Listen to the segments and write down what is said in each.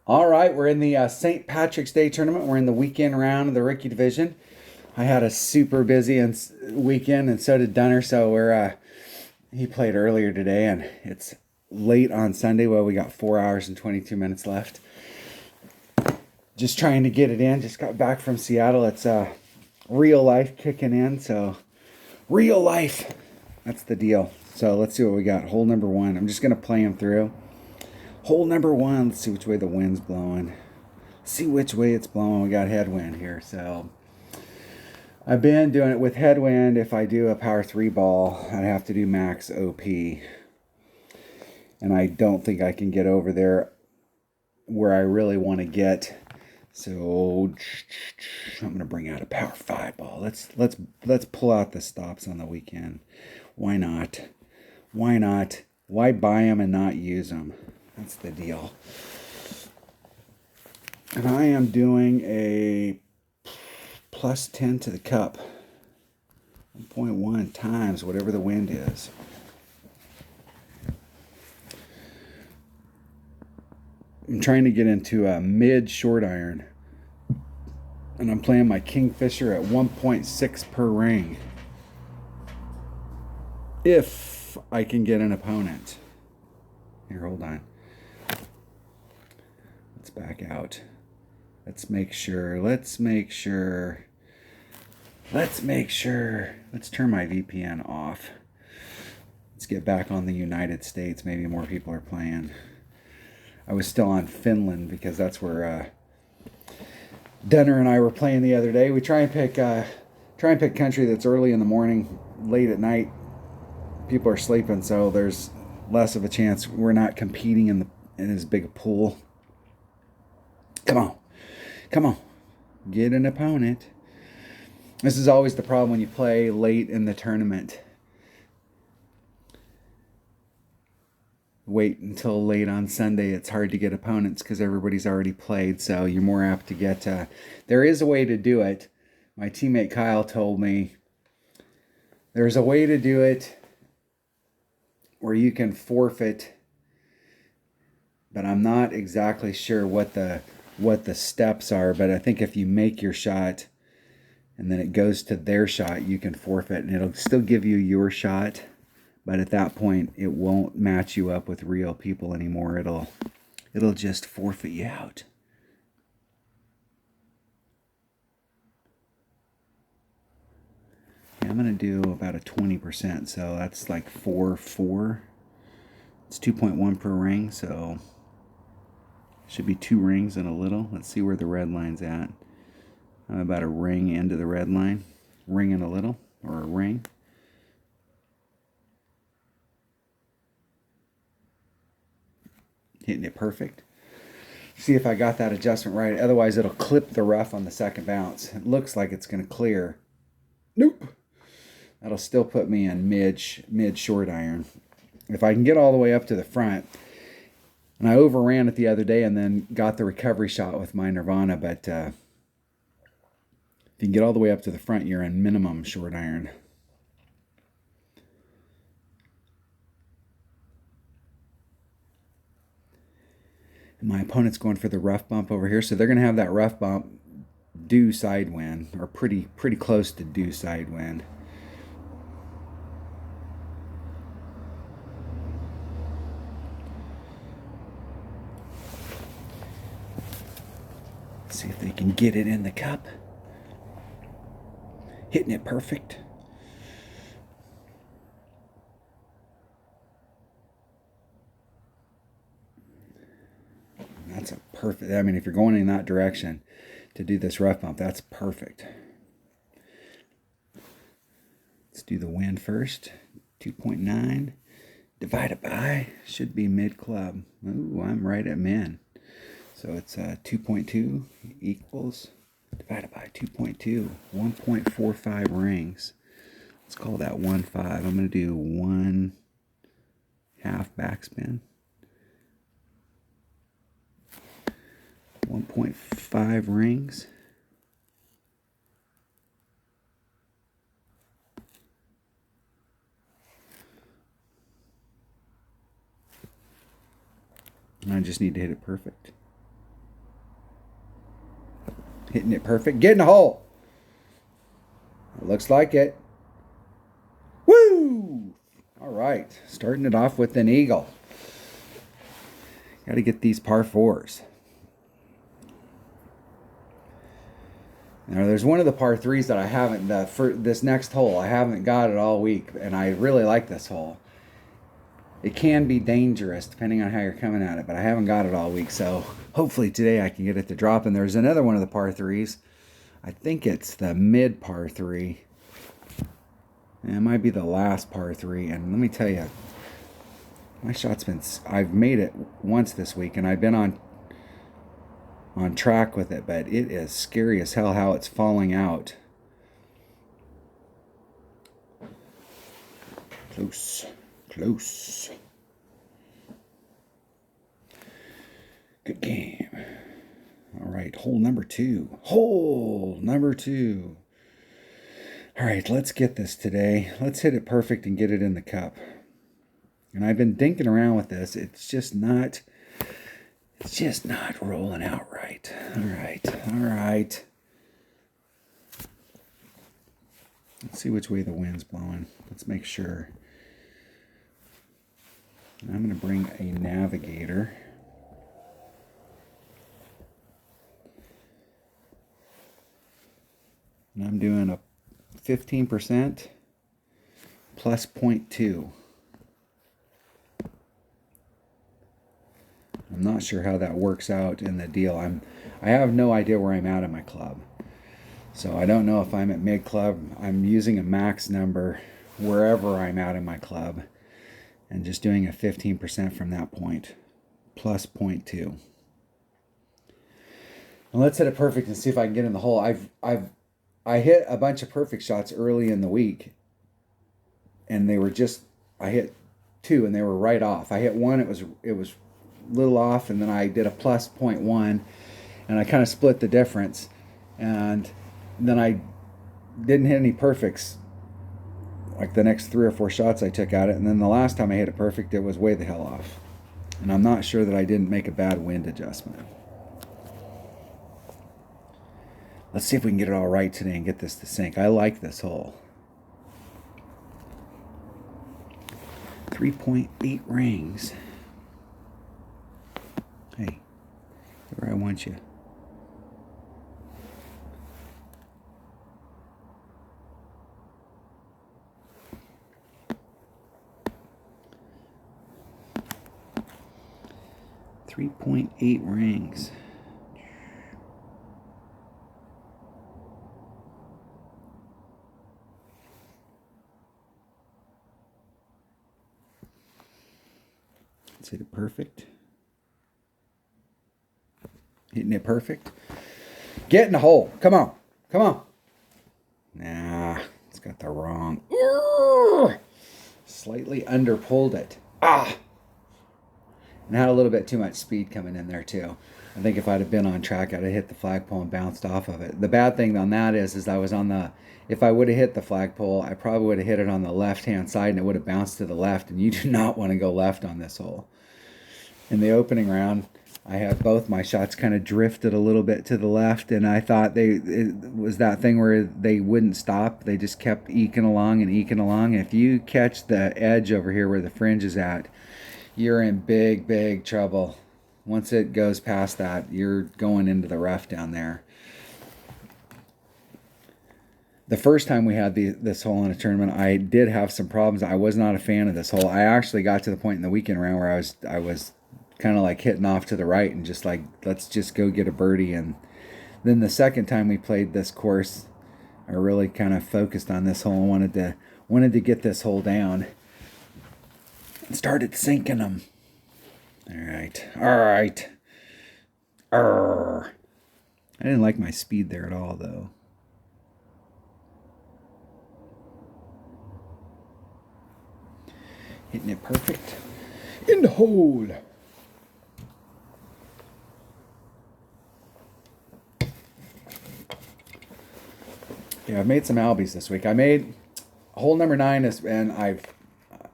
All right, we're in the St. Patrick's Day tournament. We're in the weekend round of the rookie division. I had a super busy weekend, and so did Dunner. So he played earlier today, and it's late on Sunday. Well, we got 4 hours and 22 minutes left. Just trying to get it in. Just got back from Seattle. It's real life kicking in. So real life, that's the deal. So let's see what we got. Hole number one. I'm just gonna play him through. Hole number one. Let's see which way the wind's blowing. See which way it's blowing. We got headwind here. So I've been doing it with headwind. If I do a power 3 ball, I'd have to do max OP. And I don't think I can get over there where I really want to get. So I'm going to bring out a power 5 ball. Let's pull out the stops on the weekend. Why not? Why not? Why buy them and not use them? That's the deal. And I am doing a plus 10 to the cup. 1.1 times whatever the wind is. I'm trying to get into a mid short iron. And I'm playing my Kingfisher at 1.6 per ring. If I can get an opponent. Here, hold on. Let's back out. Let's make sure. Let's turn my VPN off. Let's get back on the United States. Maybe more people are playing. I was still on Finland because that's where Dunner and I were playing the other day. We try and pick country that's early in the morning, late at night. People are sleeping, so there's less of a chance we're not competing in as big a pool. Come on, get an opponent. This is always the problem when you play late in the tournament. Wait until late on Sunday. It's hard to get opponents because everybody's already played, so you're more apt to get... there is a way to do it. My teammate Kyle told me there's a way to do it where you can forfeit, but I'm not exactly sure what the steps are, but I think if you make your shot and then it goes to their shot, you can forfeit, and it'll still give you your shot. But at that point, it won't match you up with real people anymore. It'll just forfeit you out. Yeah, I'm going to do about a 20%. So that's like 4. It's 2.1 per ring. So should be 2 rings and a little. Let's see where the red line's at. I'm about a ring into the red line. Ring and a little, or a ring. Hitting it perfect. See if I got that adjustment right. Otherwise, it'll clip the rough on the second bounce. It looks like it's going to clear. Nope. That'll still put me in mid short iron. If I can get all the way up to the front, and I overran it the other day and then got the recovery shot with my Nirvana, but if you can get all the way up to the front, you're in minimum short iron. My opponent's going for the rough bump over here, so they're going to have that rough bump due side wind, or pretty close to due side wind. See if they can get it in the cup. Hitting it perfect. That's a perfect... I mean, if you're going in that direction to do this rough bump, that's perfect. Let's do the wind first. 2.9 divided by... should be mid-club. Ooh, I'm right at min. So it's 2.2 equals... divided by 2.2. 1.45 rings. Let's call that 1.5. I'm going to do 1/2 backspin. 1.5 rings. And I just need to hit it perfect. Hitting it perfect. Get in the hole. It looks like it. Woo! All right. Starting it off with an eagle. Got to get these par fours. Now, there's one of the par threes that I haven't, for this next hole, I haven't got it all week, and I really like this hole. It can be dangerous depending on how you're coming at it, but I haven't got it all week, so hopefully today I can get it to drop. And there's another one of the par threes. I think it's the mid par three. And it might be the last par three, and let me tell you, my shot's been, I've made it once this week, and I've been on track with it, but it is scary as hell how it's falling out. Close. Good game. All right, hole number two. All right, let's get this today. Let's hit it perfect and get it in the cup. And I've been dinking around with this. It's just not rolling out right. All right. Let's see which way the wind's blowing. Let's make sure. I'm going to bring a navigator. And I'm doing a 15% plus 0.2. I'm not sure how that works out in the deal. I have no idea where I'm at in my club. So I don't know if I'm at mid club. I'm using a max number wherever I'm at in my club and just doing a 15% from that point plus 0.2. And let's hit it perfect and see if I can get in the hole. I hit a bunch of perfect shots early in the week, and they were I hit two and they were right off. I hit one, it was little off, and then I did a plus 0.1, and I kind of split the difference, and then I didn't hit any perfects like the next 3 or 4 shots I took at it, and then the last time I hit it perfect, it was way the hell off, and I'm not sure that I didn't make a bad wind adjustment. Let's see if we can get it all right today and get this to sink. I like this hole. 3.8 rings. Hey, where I want you. .8 rings. Let's hit it perfect. Hitting it perfect. Get in the hole. Come on. Nah, it's got the wrong. Slightly underpulled it. And had a little bit too much speed coming in there too. I think if I'd have been on track, I'd have hit the flagpole and bounced off of it. The bad thing on that is I was on the, if I would have hit the flagpole, I probably would have hit it on the left-hand side and it would have bounced to the left, and you do not want to go left on this hole. In the opening round, I had both my shots kind of drifted a little bit to the left, and I thought it was that thing where they wouldn't stop. They just kept eking along. If you catch the edge over here where the fringe is at, you're in big trouble. Once it goes past that, you're going into the rough down there. The first time we had this hole in a tournament, I did have some problems. I was not a fan of this hole. I actually got to the point in the weekend round where I was kind of like hitting off to the right and just like, let's just go get a birdie. And then the second time we played this course, I really kind of focused on this hole and wanted to get this hole down. And started sinking them. All right. I didn't like my speed there at all, though. Hitting it perfect. In the hole. Yeah, I've made some albies this week. I made hole number 9 and I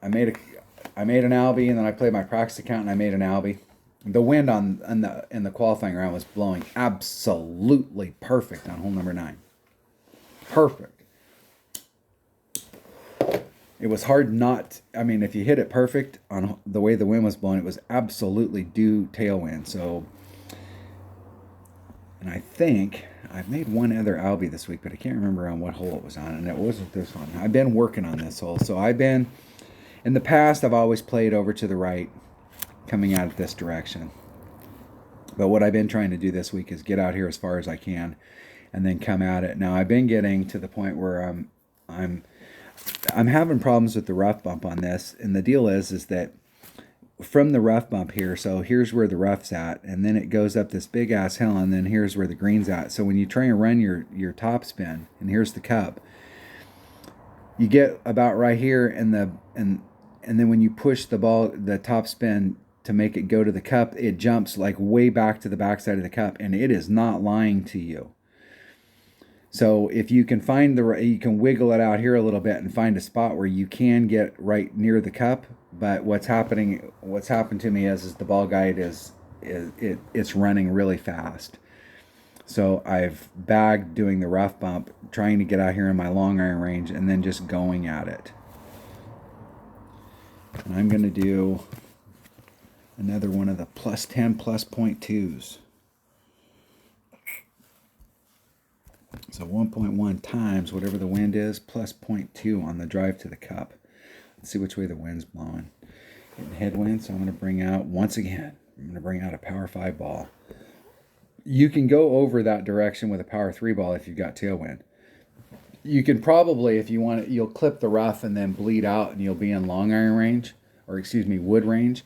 made an albie, and then I played my practice account and I made an albie. The wind in the qualifying round was blowing absolutely perfect on hole number 9. Perfect. It was hard not. I mean, if you hit it perfect on the way the wind was blowing, it was absolutely due tailwind. So, and I think I've made one other Albie this week, but I can't remember on what hole it was on, and it wasn't this one. I've been working on this hole, so I've been. In the past, I've always played over to the right, coming out of this direction. But what I've been trying to do this week is get out here as far as I can, and then come at it. Now I've been getting to the point where I'm having problems with the rough bump on this, and the deal is that from the rough bump here, so here's where the rough's at, and then it goes up this big ass hill, and then here's where the green's at. So when you try and run your top spin, and here's the cup, you get about right here, and then when you push the top spin to make it go to the cup, it jumps like way back to the backside of the cup, and it is not lying to you. So if you can you can wiggle it out here a little bit and find a spot where you can get right near the cup. But what's happened to me is the ball guide it's running really fast. So I've bagged doing the rough bump, trying to get out here in my long iron range, and then just going at it. And I'm going to do another one of the plus 10 plus 0.2s. So 1.1 times whatever the wind is plus 0.2 on the drive to the cup. Let's see which way the wind's blowing. Getting headwind, so I'm going to bring out, once again, I'm going to bring out a power 5 ball. You can go over that direction with a power 3 ball if you've got tailwind. You can probably, if you want it, you'll clip the rough and then bleed out, and you'll be in long iron range, or excuse me, wood range.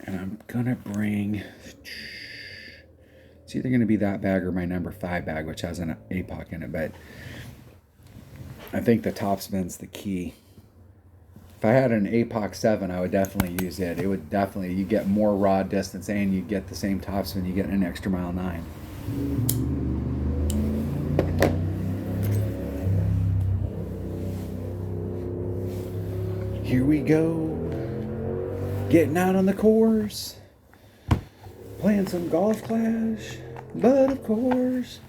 And I'm going to bring, it's either going to be that bag or my number 5 bag, which has an APOC in it, but I think the top spin's the key. If I had an APOC 7, I would definitely use it. It would definitely, you get more rod distance and you get the same top spin, you get an extra mile 9. Here we go. Getting out on the course. Playing some golf clash. But of course,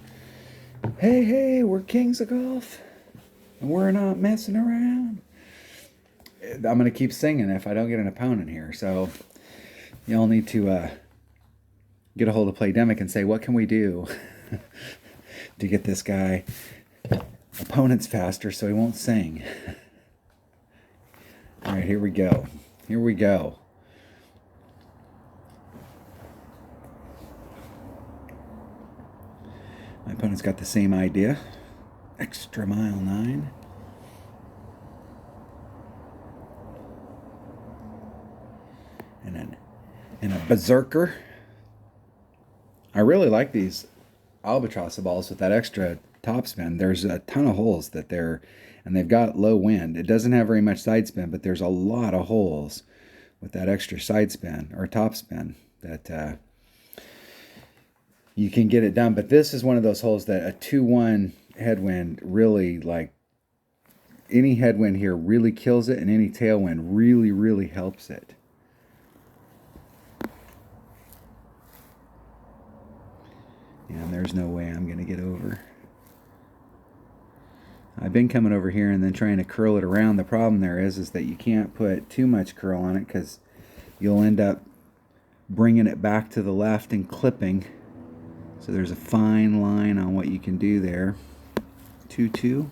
hey, we're kings of golf. And we're not messing around. I'm going to keep singing if I don't get an opponent here. So y'all need to get a hold of Playdemic and say, what can we do to get this guy opponents faster so he won't sing? All right, here we go. Here we go. My opponent's got the same idea. Extra mile 9. And a berserker. I really like these albatross balls with that extra topspin. There's a ton of holes and they've got low wind. It doesn't have very much side spin, but there's a lot of holes with that extra side spin or topspin that you can get it done. But this is one of those holes that a 2-1 headwind really, like, any headwind here really kills it, and any tailwind really, really helps it. And there's no way I'm going to get over. I've been coming over here and then trying to curl it around. The problem there is that you can't put too much curl on it because you'll end up bringing it back to the left and clipping. So there's a fine line on what you can do there. 2-2.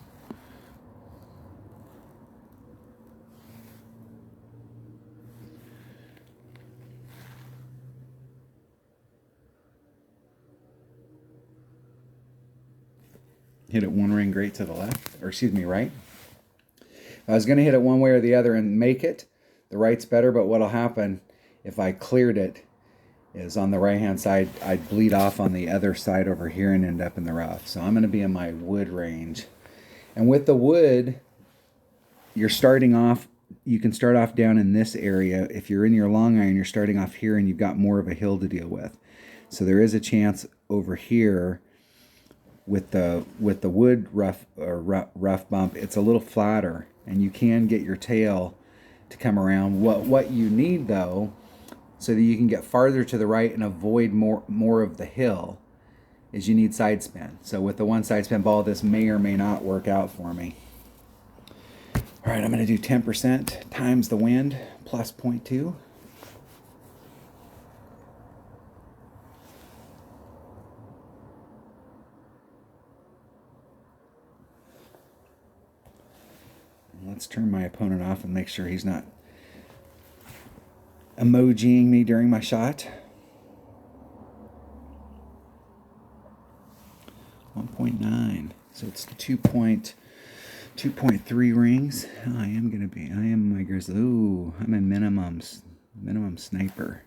Hit it one ring great to the left, or excuse me, right. If I was going to hit it one way or the other and make it, the right's better, but what'll happen if I cleared it is on the right-hand side, I'd bleed off on the other side over here and end up in the rough. So I'm going to be in my wood range. And with the wood, you're starting off, you can start off down in this area. If you're in your long iron, you're starting off here and you've got more of a hill to deal with. So there is a chance over here with the wood rough bump, it's a little flatter, and you can get your tail to come around. What you need though, so that you can get farther to the right and avoid more of the hill, is you need side spin. So with the one side spin ball, this may or may not work out for me. All right, I'm going to do 10% times the wind plus 0.2. Let's turn my opponent off and make sure he's not emojiing me during my shot. 1.9. So it's 2.3 rings. I am my grizzly. Ooh, I'm a minimum sniper.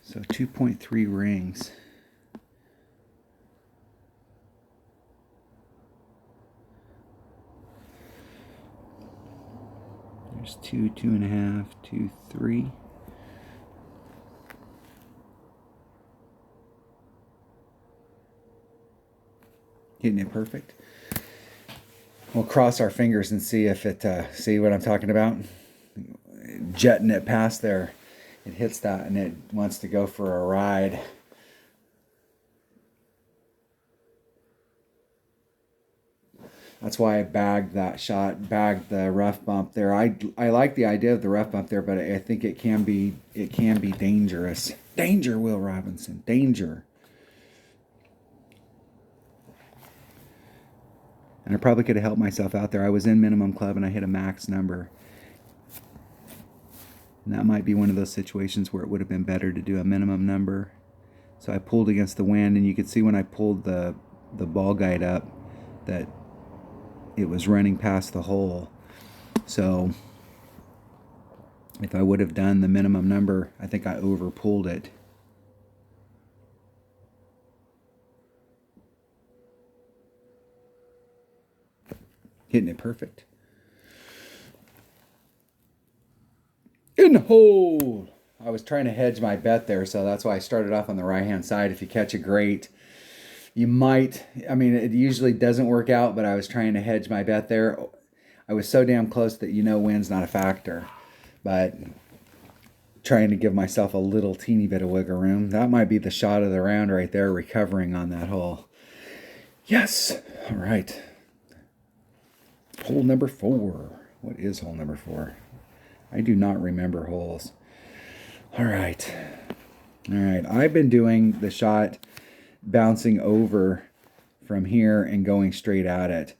So 2.3 rings. There's 2, 2.5, 2, 3. Hitting it perfect. We'll cross our fingers and see if it, see what I'm talking about? Jetting it past there. It hits that and it wants to go for a ride. That's why I bagged that shot, bagged the rough bump there. I like the idea of the rough bump there, but I think it can be dangerous. Danger, Will Robinson, danger. And I probably could have helped myself out there. I was in minimum club and I hit a max number. And that might be one of those situations where it would have been better to do a minimum number. So I pulled against the wind, and you could see when I pulled the ball guide up that it was running past the hole. So if I would have done the minimum number, I think I over pulled it. Hitting it perfect. In the hole. I was trying to hedge my bet there, so that's why I started off on the right-hand side. If you catch a great, you might, I mean, it usually doesn't work out, but I was trying to hedge my bet there. I was so damn close that wind's not a factor, but trying to give myself a little teeny bit of wiggle room. That might be the shot of the round right there, recovering on that hole. Yes. All right. Hole number 4. What is hole number 4? I do not remember holes. All right. I've been doing the shot bouncing over from here and going straight at it.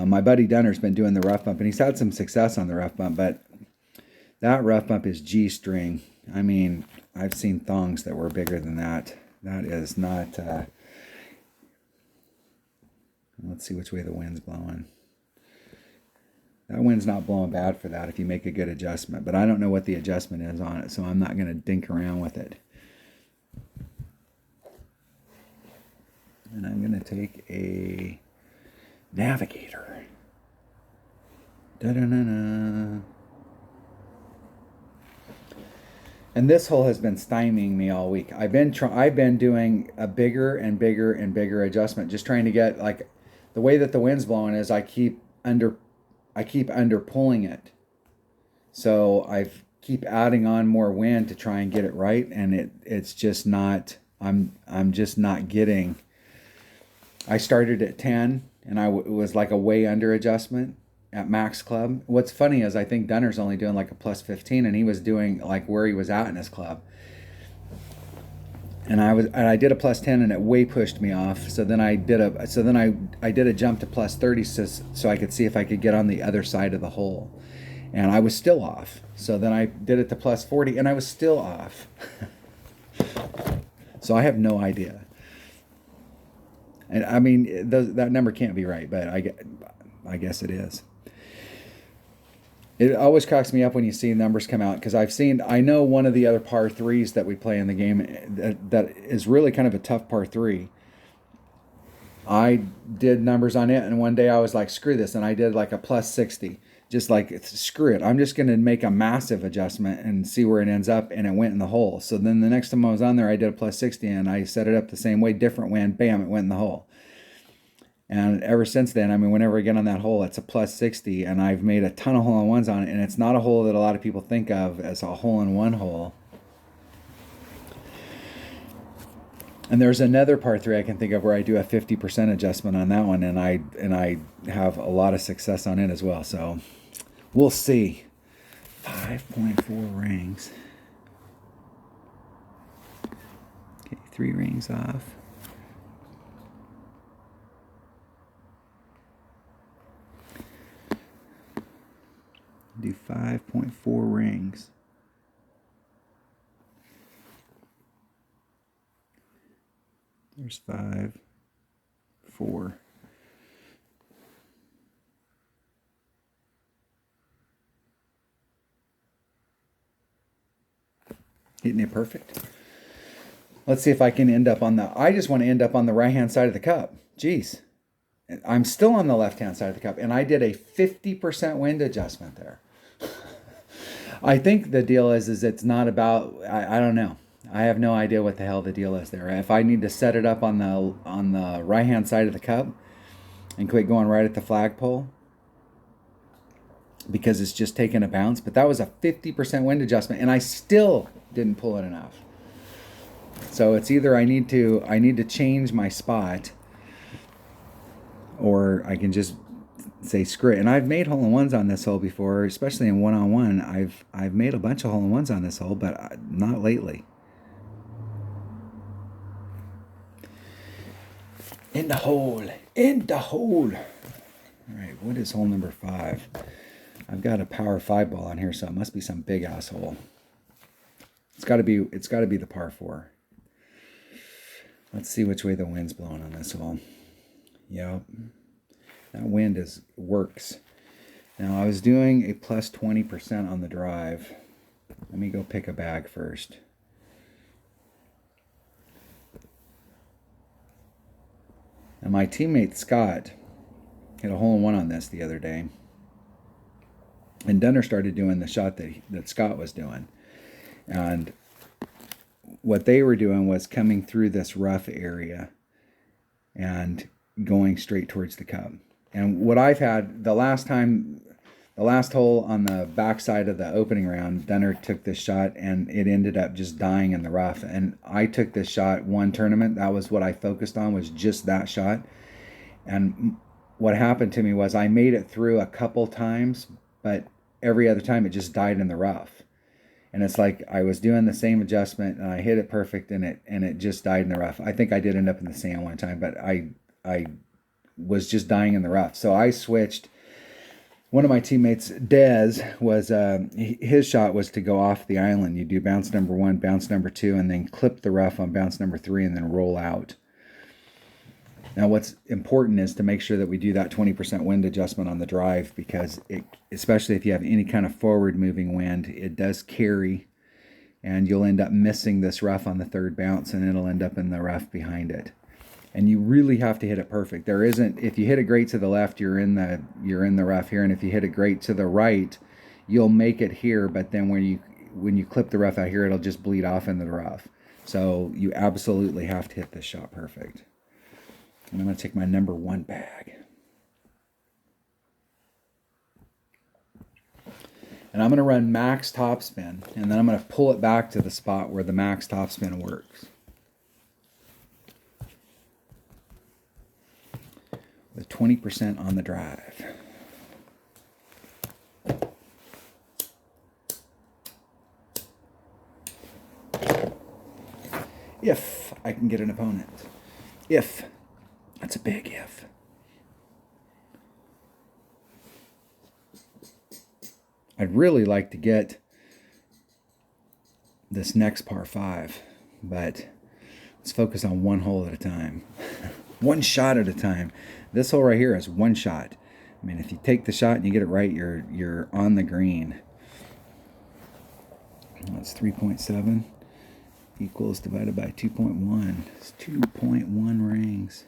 My buddy Dunner's been doing the rough bump, and he's had some success on the rough bump, but that rough bump is G-string. I mean, I've seen thongs that were bigger than that. That is not... let's see which way the wind's blowing. That wind's not blowing bad for that if you make a good adjustment. But I don't know what the adjustment is on it, so I'm not going to dink around with it. And I'm going to take a navigator. Da-da-da-da. And this hole has been stymieing me all week. I've been doing a bigger and bigger and bigger adjustment, just trying to get, like, the way that the wind's blowing is I keep under pulling it. So I keep adding on more wind to try and get it right, and it's just not, I'm just not getting. I started at 10 and it was like a way under adjustment at max club. What's funny is I think Dunner's only doing like a plus 15, and he was doing like where he was at in his club. And I did a plus 10 and it way pushed me off. So then I did a jump to plus 30 so I could see if I could get on the other side of the hole. And I was still off. So then I did it to plus 40 and I was still off. So I have no idea. And I mean, that number can't be right, but I guess it is. It always cracks me up when you see numbers come out, because I know one of the other par 3s that we play in the game that is really kind of a tough par 3. I did numbers on it, and one day I was like, screw this, and I did like a plus 60. just like, screw it, I'm just going to make a massive adjustment and see where it ends up, and it went in the hole. So then the next time I was on there, I did a plus 60, and I set it up the same way, different wind, bam, it went in the hole. And ever since then, I mean, whenever I get on that hole, it's a plus 60, and I've made a ton of hole-in-ones on it, and it's not a hole that a lot of people think of as a hole-in-one hole. And there's another par 3 I can think of where I do a 50% adjustment on that one, and I have a lot of success on it as well. So we'll see. 5.4 rings. Okay, 3 rings off. Do 5.4 rings. There's 5, 4. Hitting it perfect. Let's see if I can end up on the... I just want to end up on the right-hand side of the cup. Jeez. I'm still on the left-hand side of the cup, and I did a 50% wind adjustment there. I think the deal is it's not about... I don't know. I have no idea what the hell the deal is there. If I need to set it up on the right-hand side of the cup and quit going right at the flagpole because it's just taking a bounce. But that was a 50% wind adjustment, and I still didn't pull it enough. So it's either I need to change my spot, or I can just say screw it. And I've made hole-in-ones on this hole before, especially in one-on-one. I've made a bunch of hole-in-ones on this hole, but not lately. In the hole. In the hole. All right, what is hole number 5? I've got a power 5 ball on here, so it must be some big ass hole. It's got to be the par 4. Let's see which way the wind's blowing on this hole. Yep. That wind works. Now, I was doing a plus 20% on the drive. Let me go pick a bag first. And my teammate Scott hit a hole-in-one on this the other day. And Dunner started doing the shot that Scott was doing. And what they were doing was coming through this rough area and going straight towards the cup. And what I've had, the last hole on the backside of the opening round, Dunner took this shot and it ended up just dying in the rough. And I took this shot one tournament. That was what I focused on, was just that shot. And what happened to me was I made it through a couple times, but every other time it just died in the rough. And it's like I was doing the same adjustment and I hit it perfect and it just died in the rough. I think I did end up in the sand one time, but I was just dying in the rough. So I switched. One of my teammates, Dez, was his shot was to go off the island. You do bounce number 1, bounce number 2, and then clip the rough on bounce number 3 and then roll out. Now, what's important is to make sure that we do that 20% wind adjustment on the drive, because especially if you have any kind of forward moving wind, it does carry, and you'll end up missing this rough on the third bounce, and it'll end up in the rough behind it. And you really have to hit it perfect. There isn't, if you hit it great to the left, you're in the rough here, and if you hit it great to the right, you'll make it here. But then when you clip the rough out here, it'll just bleed off into the rough. So you absolutely have to hit this shot perfect. And I'm going to take my number 1 bag. And I'm going to run max topspin. And then I'm going to pull it back to the spot where the max topspin works. With 20% on the drive. If I can get an opponent. If. That's a big if. I'd really like to get this next par 5, but let's focus on one hole at a time. One shot at a time. This hole right here is one shot. I mean, if you take the shot and you get it right, you're on the green. That's 3.7 equals divided by 2.1. It's 2.1 rings.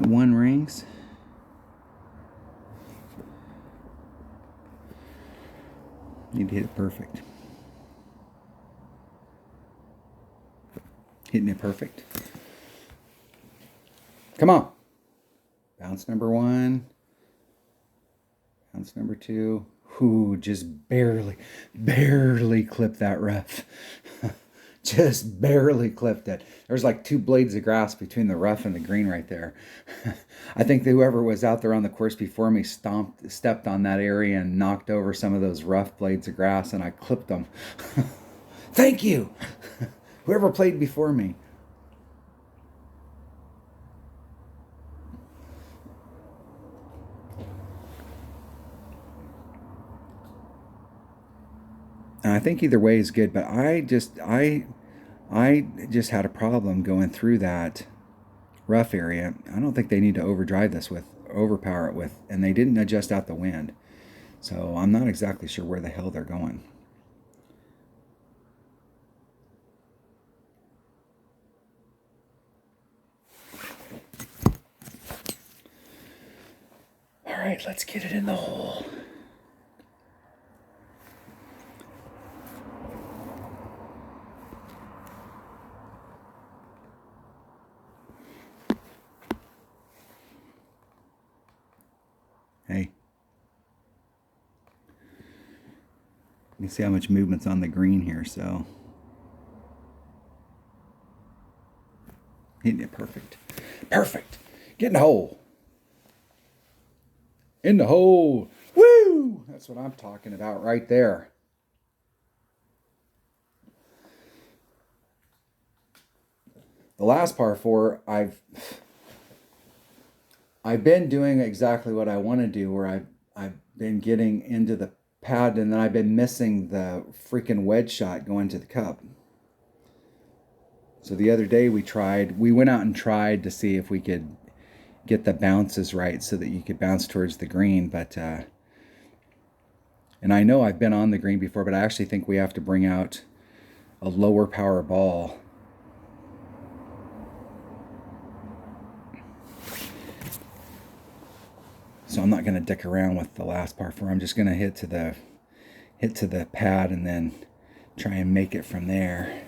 0.1 rings. Need to hit it perfect. Hitting it perfect. Come on. Bounce number 1. Bounce number 2. Ooh, just barely clipped that rough. Just barely clipped it. There's like 2 blades of grass between the rough and the green right there. I think that whoever was out there on the course before me stepped on that area and knocked over some of those rough blades of grass, and I clipped them. Thank you, whoever played before me. And I think either way is good, but I just had a problem going through that rough area. I don't think they need to overpower it with, and they didn't adjust out the wind. So I'm not exactly sure where the hell they're going. All right, let's get it in the hole. Hey, you see how much movement's on the green here, so hitting it perfect. Perfect. Get in the hole. In the hole. Woo! That's what I'm talking about right there. The last par 4, I've been doing exactly what I want to do, where I've been getting into the pad, and then I've been missing the freaking wedge shot going to the cup. So the other day we went out and tried to see if we could get the bounces right so that you could bounce towards the green, but and I know I've been on the green before, but I actually think we have to bring out a lower power ball. So I'm not going to dick around with the last par 4. I'm just going to hit to the pad and then try and make it from there.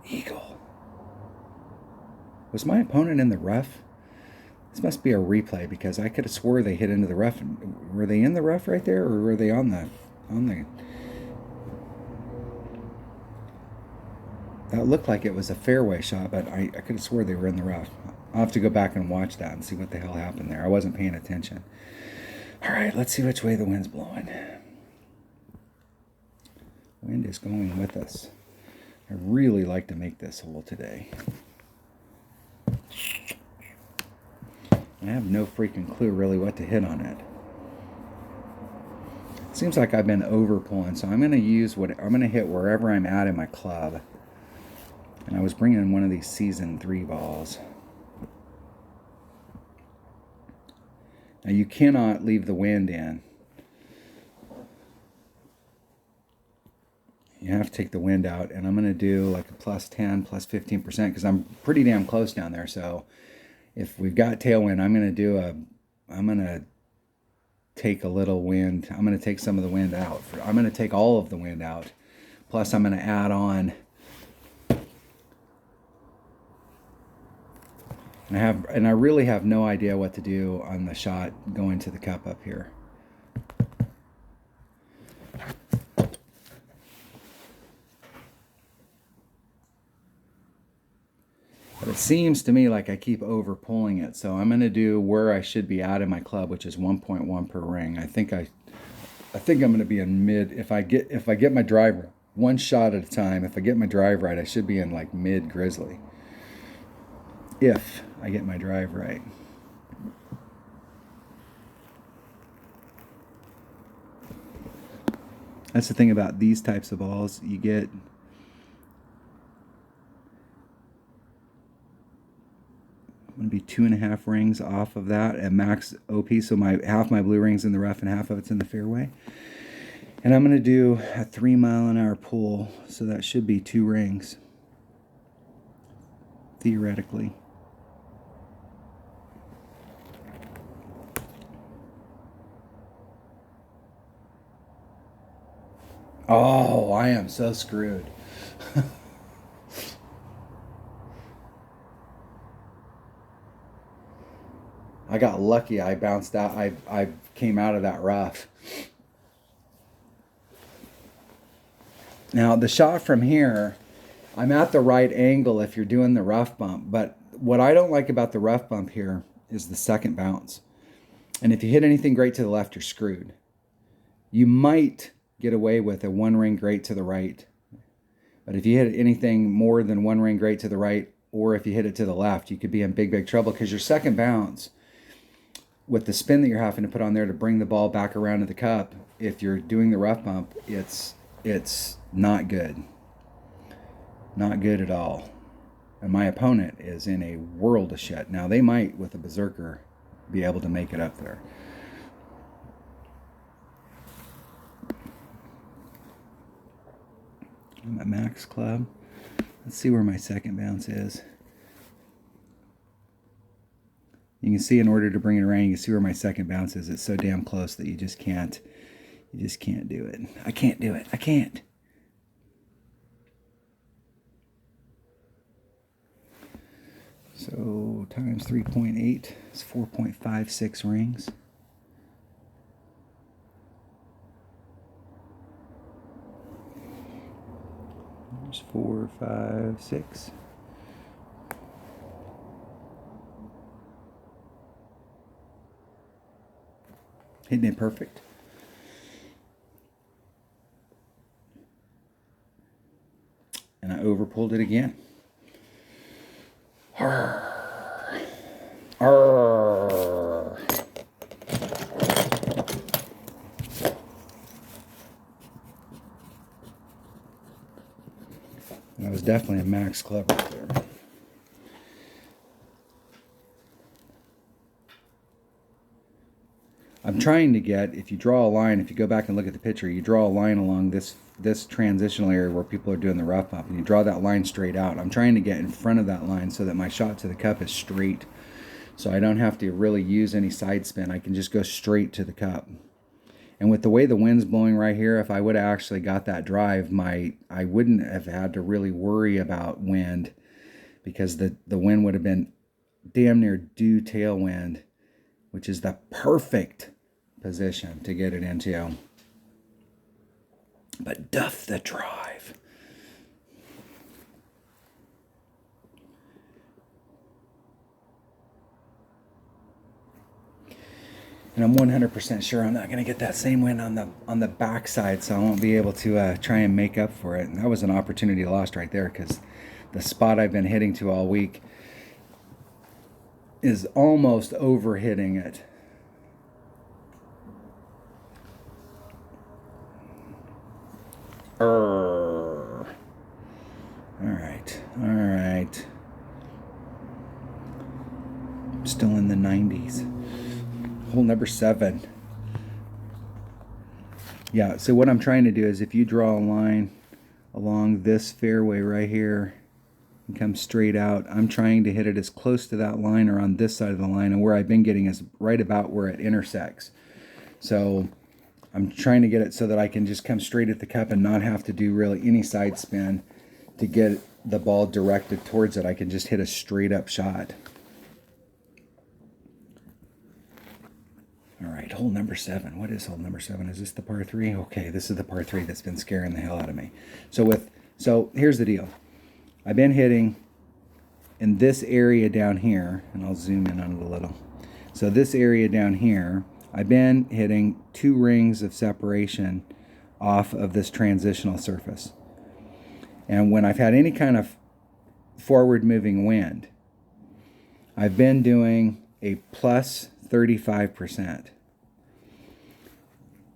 Eagle. Was my opponent in the rough? This must be a replay, because I could have swore they hit into the rough. Were they in the rough right there, or were they on the? That looked like it was a fairway shot, but I could have swore they were in the rough. I'll have to go back and watch that and see what the hell happened there. I wasn't paying attention. All right, let's see which way the wind's blowing. Wind is going with us. I really like to make this hole today. I have no freaking clue really what to hit on it. Seems like I've been over pulling, so I'm going to hit wherever I'm at in my club. And I was bringing in one of these season 3 balls. Now you cannot leave the wind in. You have to take the wind out, and I'm going to do like a plus 10, plus 15%, because I'm pretty damn close down there. So if we've got tailwind, I'm going to take a little wind. I'm going to take some of the wind out. I'm going to take all of the wind out. Plus I'm going to add on. And I really have no idea what to do on the shot going to the cup up here. But it seems to me like I keep over pulling it, so I'm going to do where I should be at in my club, which is 1.1 per ring. I think I'm going to be in mid. If I get my drive right, one shot at a time. If I get my drive right, I should be in like mid grizzly. If I get my drive right. That's the thing about these types of balls. You get going to be 2.5 rings off of that at max OP. So half my blue ring's in the rough and half of it's in the fairway. And I'm going to do a 3 mile an hour pull. So that should be 2 rings. Theoretically. Oh, I am so screwed. I got lucky. I bounced out. I came out of that rough. Now, the shot from here, I'm at the right angle if you're doing the rough bump. But what I don't like about the rough bump here is the second bounce. And if you hit anything great to the left, you're screwed. You might get away with a one ring great to the right. But if you hit anything more than one ring great to the right, or if you hit it to the left, you could be in big, big trouble, because your second bounce, with the spin that you're having to put on there to bring the ball back around to the cup, if you're doing the rough bump, it's not good. Not good at all. And my opponent is in a world of shit. Now, they might, with a berserker, be able to make it up there. I'm at max club. Let's see where my second bounce is. You can see, in order to bring it around, you can see where my second bounce is. It's so damn close that you just can't do it. I can't do it. I can't. So times 3.8 is 4.56 rings. There's 4, 5, 6. Hitting it perfect. And I overpulled it again. Arr. Arr. That was definitely a max club right there. I'm trying to get, if you draw a line, if you go back and look at the picture, you draw a line along this transitional area where people are doing the rough bump, and you draw that line straight out. I'm trying to get in front of that line so that my shot to the cup is straight, so I don't have to really use any side spin. I can just go straight to the cup. And with the way the wind's blowing right here, if I would have actually got that drive, I wouldn't have had to really worry about wind, because the wind would have been damn near due tailwind, which is the perfect position to get it into. But duff the drive. And I'm 100% sure I'm not going to get that same win on the backside, so I won't be able to try and make up for it. And that was an opportunity lost right there, because the spot I've been hitting to all week is almost over hitting it. All right. I'm still in the 90s. Hole number 7. Yeah, so what I'm trying to do is, if you draw a line along this fairway right here and come straight out, I'm trying to hit it as close to that line or on this side of the line, and where I've been getting is right about where it intersects. So I'm trying to get it so that I can just come straight at the cup and not have to do really any side spin to get the ball directed towards it. I can just hit a straight up shot. All right, hole number 7. What is hole number 7? Is this the par 3? Okay, this is the par 3 that's been scaring the hell out of me. So here's the deal. I've been hitting in this area down here, and I'll zoom in on it a little. So this area down here, I've been hitting 2 rings of separation off of this transitional surface. And when I've had any kind of forward moving wind, I've been doing a plus 35%.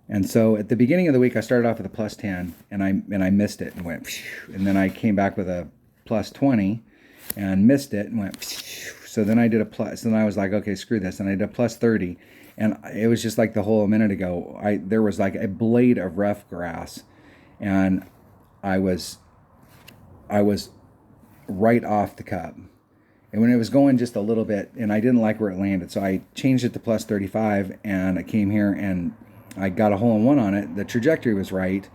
And so at the beginning of the week, I started off with a plus 10, and I missed it and went phew, and then I came back with a plus 20 and missed it and went phew. So then I did a plus, and then I was like, okay, screw this, and I did a plus 30, and it was just like the hole a minute ago. There was like a blade of rough grass, and I was right off the cup. And when it was going just a little bit, and I didn't like where it landed, so I changed it to plus 35, and I came here and I got a hole-in-one on it. The trajectory was right,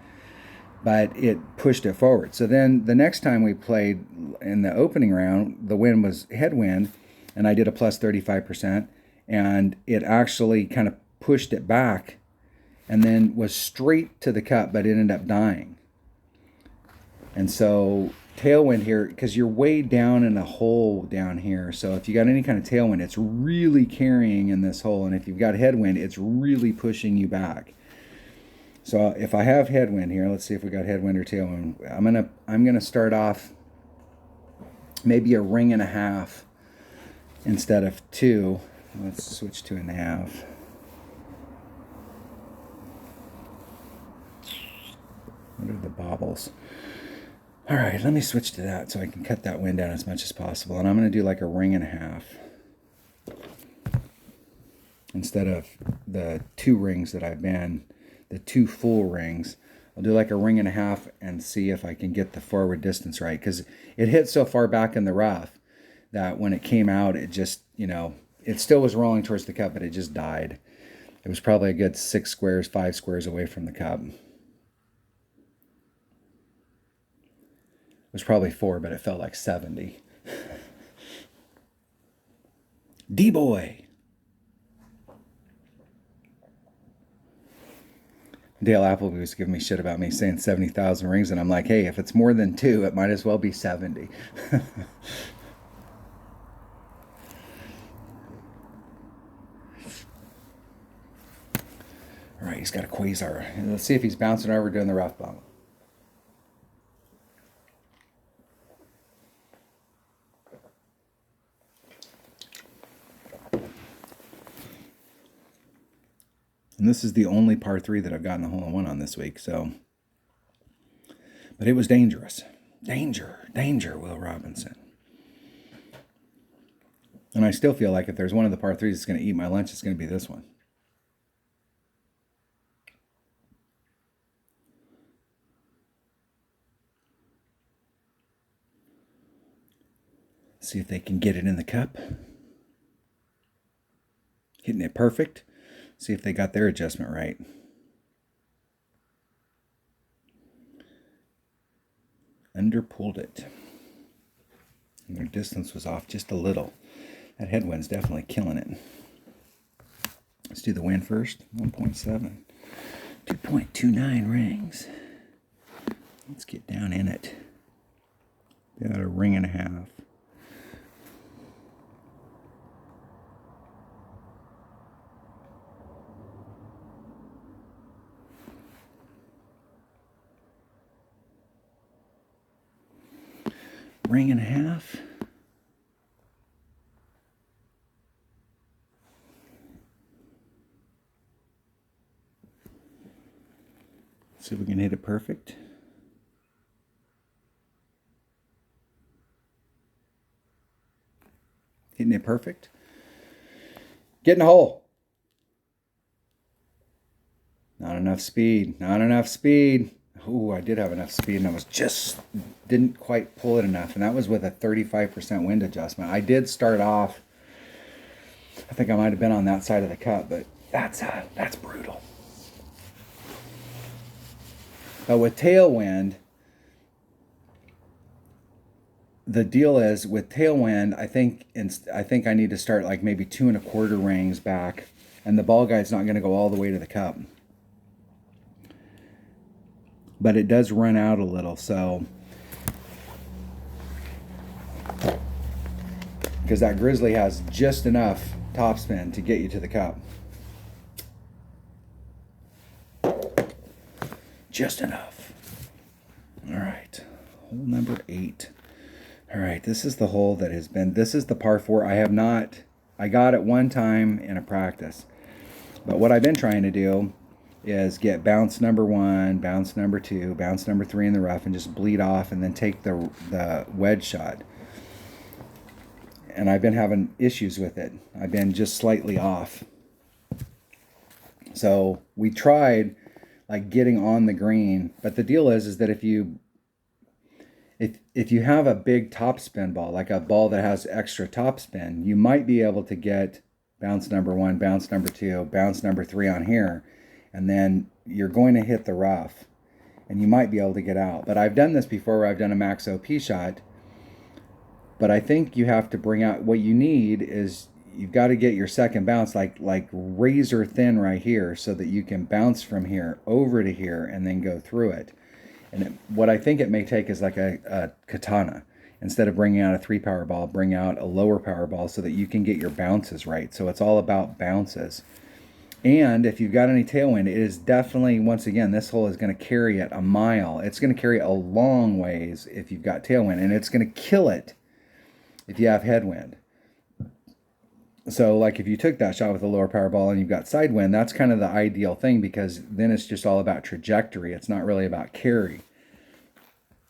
but it pushed it forward. So then the next time we played in the opening round, the wind was headwind, and I did a plus 35%, and it actually kind of pushed it back and then was straight to the cup, but it ended up dying. And so tailwind here, because you're way down in a hole down here, so if you got any kind of tailwind, it's really carrying in this hole, and if you've got headwind, it's really pushing you back. So if I have headwind here, let's see if we got headwind or tailwind. I'm gonna start off maybe a ring and a half instead of 2. Let's switch to 1/2. What are the bobbles? All right, let me switch to that so I can cut that wind down as much as possible. And I'm going to do like a ring and a half instead of the 2 rings that I've been, the 2 full rings. I'll do like a ring and a half and see if I can get the forward distance right, because it hit so far back in the rough that when it came out, it just, it still was rolling towards the cup, but it just died. It was probably a good 6 squares, 5 squares away from the cup. It was probably 4, but it felt like 70. D-boy. Dale Appleby was giving me shit about me saying 70,000 rings, and I'm like, hey, if it's more than 2, it might as well be 70. All right, he's got a quasar. Let's see if he's bouncing over doing the rough bump. And this is the only par 3 that I've gotten a hole-in-one on this week, so. But it was dangerous. Danger, Will Robinson. And I still feel like if there's one of the par 3s that's going to eat my lunch, it's going to be this one. See if they can get it in the cup. Hitting it perfect. See if they got their adjustment right. Underpulled it. And their distance was off just a little. That headwind's definitely killing it. Let's do the wind first. 1.7. 2.29 rings. Let's get down in it. Got a ring and a half. Ring and a half. See if we can hit it perfect. Hitting it perfect. Getting a hole. Not enough speed. Not enough speed. Oh, I did have enough speed, and I was just didn't quite pull it enough, and that was with a 35% wind adjustment. I did start off, I think I might have been on that side of the cup, but that's brutal. But with tailwind, the deal is with tailwind, I think I need to start like maybe 2 1/4 rings back, and the ball guide's not going to go all the way to the cup. But it does run out a little, so because that Grizzly has just enough topspin to get you to the cup. Just enough. All right, hole number 8. All right, this is the hole that has been, this is the par 4. I got it one time in a practice, but what I've been trying to do is get bounce number 1, bounce number 2, bounce number 3 in the rough, and just bleed off and then take the wedge shot. And I've been having issues with it. I've been just slightly off. So we tried like getting on the green, but the deal is that if you have a big topspin ball, like a ball that has extra topspin, you might be able to get bounce number 1, bounce number 2, bounce number 3 on here, and then you're going to hit the rough. and you might be able to get out. But I've done this before where I've done a max OP shot, but I think you have to bring out, what you need is you've got to get your second bounce like razor thin right here so that you can bounce from here over to here and then go through it. And what I think it may take is like a katana. Instead of bringing out a 3 power ball, bring out a lower power ball so that you can get your bounces right. So it's all about bounces. And if you've got any tailwind, it is definitely, once again, this hole is going to carry it a mile. It's going to carry it a long ways if you've got tailwind, and it's going to kill it if you have headwind. So like if you took that shot with a lower power ball and you've got side wind, that's kind of the ideal thing, because then it's just all about trajectory. It's not really about carry.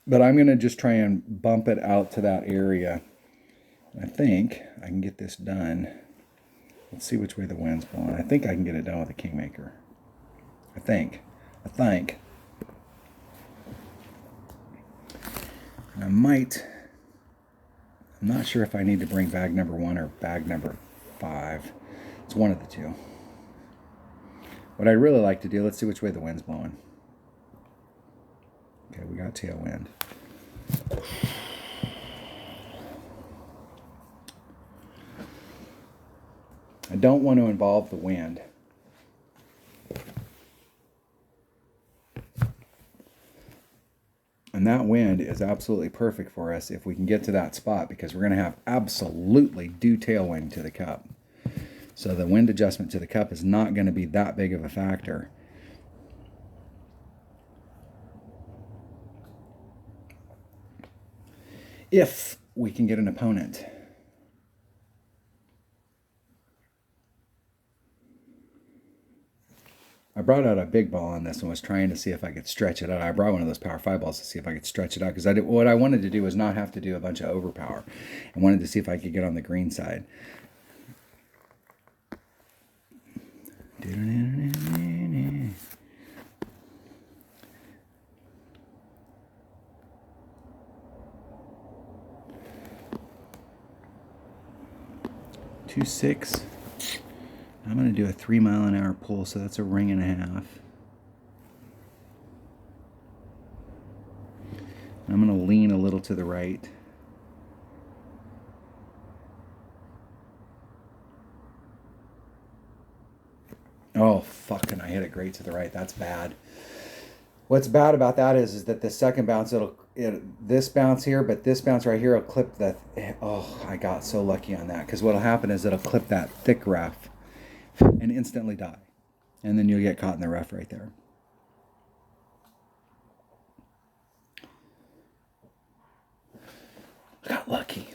But I'm going to just try and bump it out to that area. I think I can get this done. Let's see which way the wind's blowing. I think I can get it done with a Kingmaker. I think. And I might, I'm not sure if I need to bring bag number 1 or bag number 5. It's one of the two. What I'd really like to do, let's see which way the wind's blowing. Okay, we got tailwind. I don't want to involve the wind. And that wind is absolutely perfect for us if we can get to that spot, because we're going to have absolutely due tailwind to the cup. So the wind adjustment to the cup is not going to be that big of a factor. If we can get an opponent. I brought out a big ball on this and was trying to see if I could stretch it out. I brought one of those power 5 balls to see if I could stretch it out, because what I wanted to do was not have to do a bunch of overpower. I wanted to see if I could get on the green side. Two 6. I'm going to do a 3 mile an hour pull, so that's a ring and a half. I'm going to lean a little to the right. Oh, fuck, and I hit it great to the right. That's bad. What's bad about that is that the second bounce, this bounce here, but this bounce right here will clip the, oh, I got so lucky on that, because what'll happen is it'll clip that thick rough and instantly die. And then you'll get caught in the rough right there. I got lucky.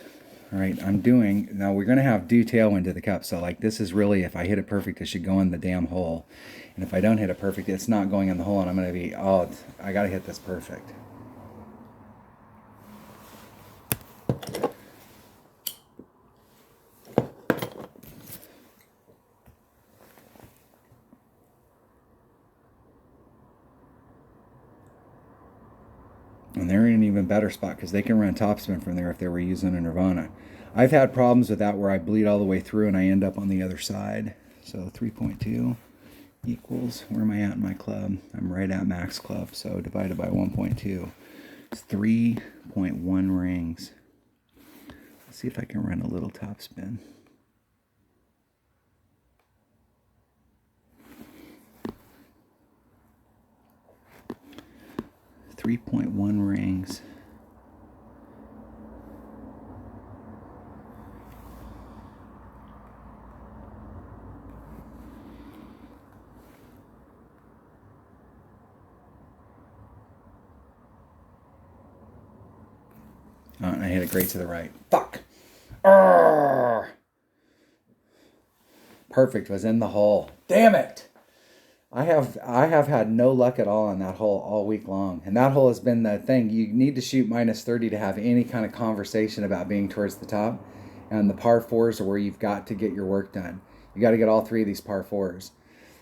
All right, now we're going to have due tailwind to the cup. So like this is really, if I hit it perfect, it should go in the damn hole. And if I don't hit it perfect, it's not going in the hole, and I'm going to be, oh, I got to hit this perfect. And they're in an even better spot because they can run topspin from there if they were using a Nirvana. I've had problems with that where I bleed all the way through and I end up on the other side. So 3.2 equals, where am I at in my club? I'm right at max club, so divided by 1.2. It's 3.1 rings. Let's see if I can run a little topspin. .1 rings. Oh, and I hit it great to the right. Fuck. Arrgh. Perfect, was in the hole. Damn it. I have had no luck at all on that hole all week long. And that hole has been the thing. You need to shoot -30 to have any kind of conversation about being towards the top. And the par 4s are where you've got to get your work done. You got to get all 3 of these par 4s.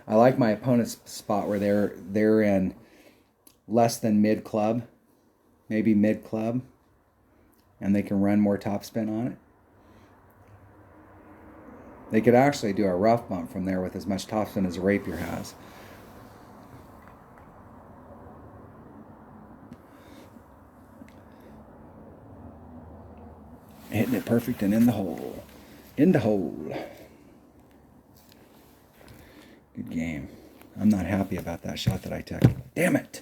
I like my opponent's spot where they're in less than mid club, maybe mid club, and they can run more topspin on it. They could actually do a rough bump from there with as much topspin as a rapier has. Hitting it perfect and in the hole. In the hole. Good game. I'm not happy about that shot that I took. Damn it.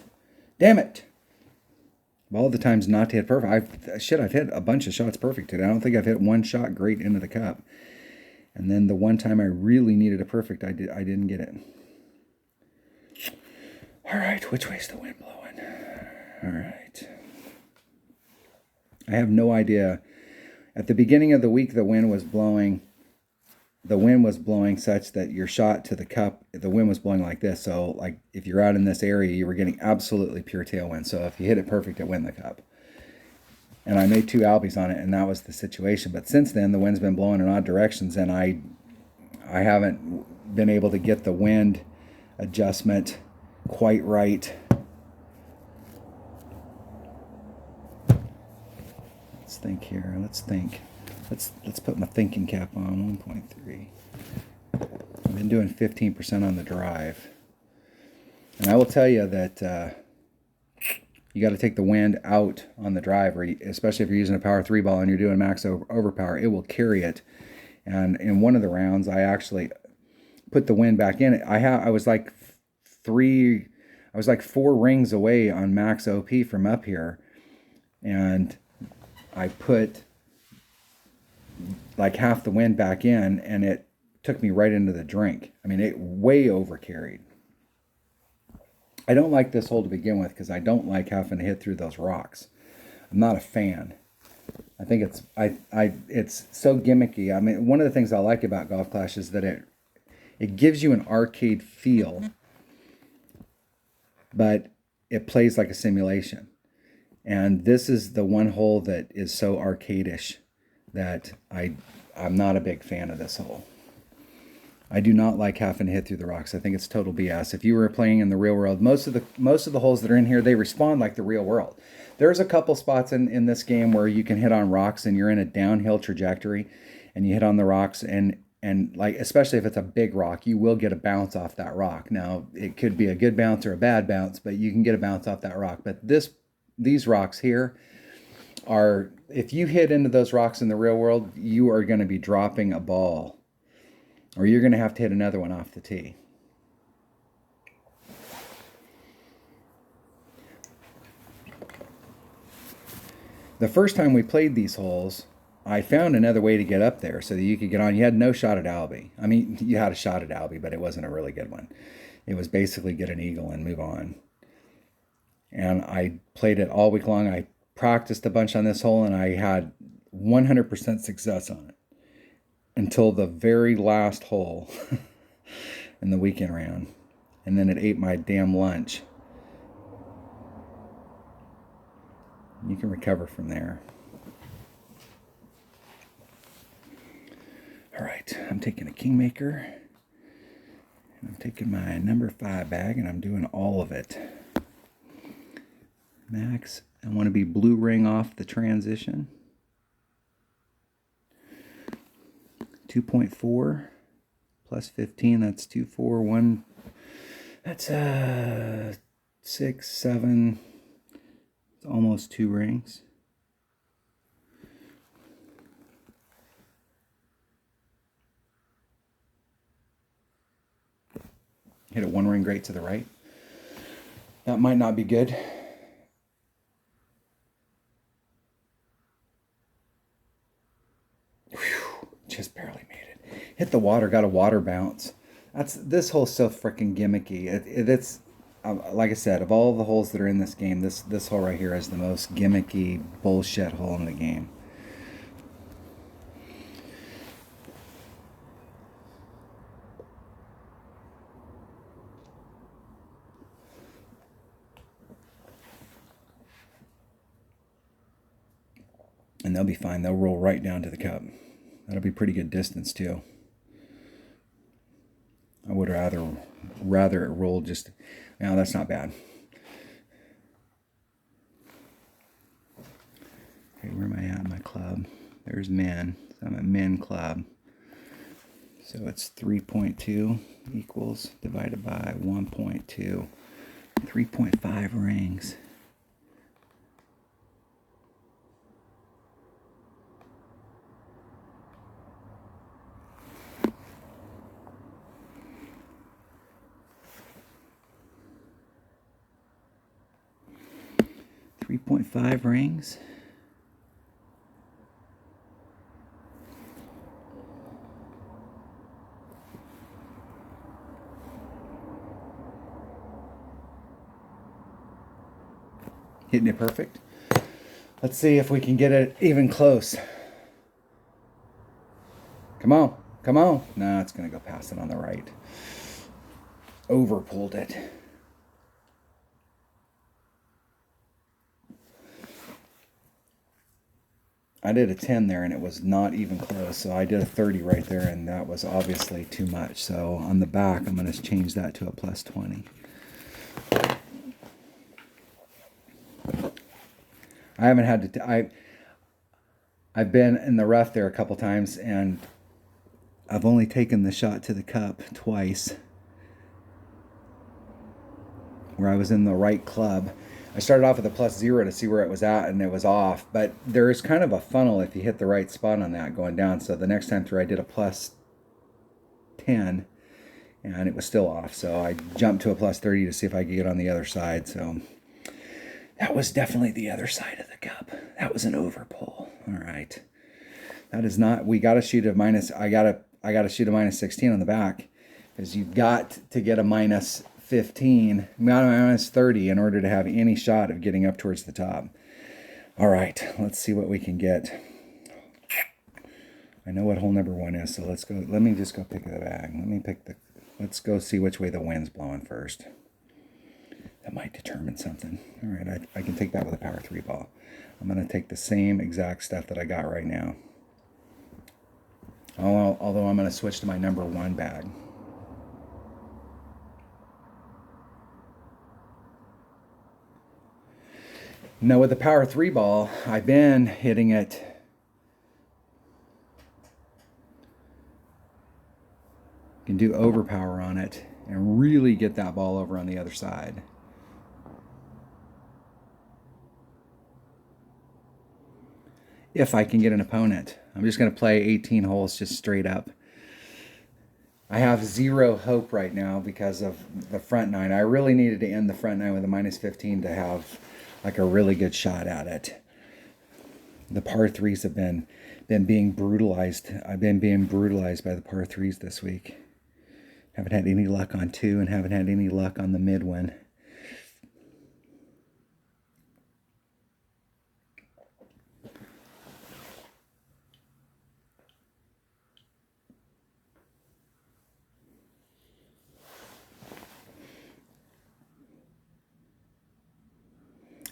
Damn it. Of all the times not to hit perfect, I've hit a bunch of shots perfect today. I don't think I've hit one shot great into the cup. And then the one time I really needed a perfect, I didn't get it. All right, which way's the wind blowing? All right. I have no idea. At the beginning of the week, the wind was blowing such that your shot to the cup, the wind was blowing like this. So like if you're out in this area, you were getting absolutely pure tailwind. So if you hit it perfect, it win the cup. And I made 2 albies on it, and that was the situation. But since then, the wind's been blowing in odd directions, and I haven't been able to get the wind adjustment quite right. Let's think here. Let's think. Let's put my thinking cap on. 1.3. I've been doing 15% on the drive, and I will tell you that you got to take the wind out on the drive, or especially if you're using a power 3 ball and you're doing max overpower, it will carry it. And in one of the rounds, I actually put the wind back in it. I was like 4 rings away on max OP from up here, and I put like half the wind back in, and it took me right into the drink. I mean, it way over carried. I don't like this hole to begin with because I don't like having to hit through those rocks. I'm not a fan. I think it's so gimmicky. I mean, one of the things I like about Golf Clash is that it gives you an arcade feel, but it plays like a simulation. And this is the one hole that is so arcade-ish that I'm not a big fan of this hole. I do not like having to hit through the rocks. I think it's total BS. If you were playing in the real world, most of the holes that are in here, they respond like the real world. There's a couple spots in this game where you can hit on rocks and you're in a downhill trajectory and you hit on the rocks and like, especially if it's a big rock, you will get a bounce off that rock. Now, it could be a good bounce or a bad bounce, but you can get a bounce off that rock. But these rocks here are, if you hit into those rocks in the real world, you are going to be dropping a ball. Or you're going to have to hit another one off the tee. The first time we played these holes, I found another way to get up there so that you could get on. You had no shot at Albie. I mean, you had a shot at Albie, but it wasn't a really good one. It was basically get an eagle and move on. And I played it all week long. I practiced a bunch on this hole, and I had 100% success on it. Until the very last hole in the weekend round. And then it ate my damn lunch. You can recover from there. All right, I'm taking a Kingmaker. And I'm taking my number 5 bag, and I'm doing all of it. Max, I want to be blue ring off the transition. 2.4 plus 15, that's 241. That's 6, 7, it's almost 2 rings. Hit a 1 ring great to the right. That might not be good. Just barely made it. Hit the water, got a water bounce. This hole's so freaking gimmicky. It's like I said, of all the holes that are in this game, this hole right here is the most gimmicky bullshit hole in the game. And they'll be fine. They'll roll right down to the cup. That'll be pretty good distance too. I would rather it roll just. No, that's not bad. Okay, where am I at in my club? There's men. So I'm at men club. So it's 3.2 equals divided by 1.2. 3.5 rings. 3.5 rings. Hitting it perfect. Let's see if we can get it even close. Come on, come on. No, it's going to go past it on the right. Over pulled it. I did a 10 there and it was not even close. So I did a 30 right there and that was obviously too much. So on the back, I'm going to change that to a plus 20. I haven't had to, I've been in the rough there a couple times and I've only taken the shot to the cup twice where I was in the right club. I started off with a +0 to see where it was at and it was off, but there is kind of a funnel if you hit the right spot on that going down. So the next time through I did a +10 and it was still off. So I jumped to a +30 to see if I could get on the other side. So that was definitely the other side of the cup. That was an overpull. All right. That is not, we got to shoot a minus, I got to shoot a -16 on the back because you've got to get a -15, -30 in order to have any shot of getting up towards the top. All right, let's see what we can get. I know what hole number 1 is, so let's go. Let me just go pick the bag. Let's go see which way the wind's blowing first. That might determine something. All right, I can take that with a power 3 ball. I'm going to take the same exact stuff that I got right now. Although I'm going to switch to my number 1 bag. Now with the power 3 ball, I've been hitting it can do overpower on it and really get that ball over on the other side. If I can get an opponent. I'm just going to play 18 holes just straight up. I have 0 hope right now because of the front 9. I really needed to end the front 9 with a -15 to have like a really good shot at it. The par 3s have been being brutalized. I've been being brutalized by the par 3s this week. Haven't had any luck on 2 and haven't had any luck on the mid one.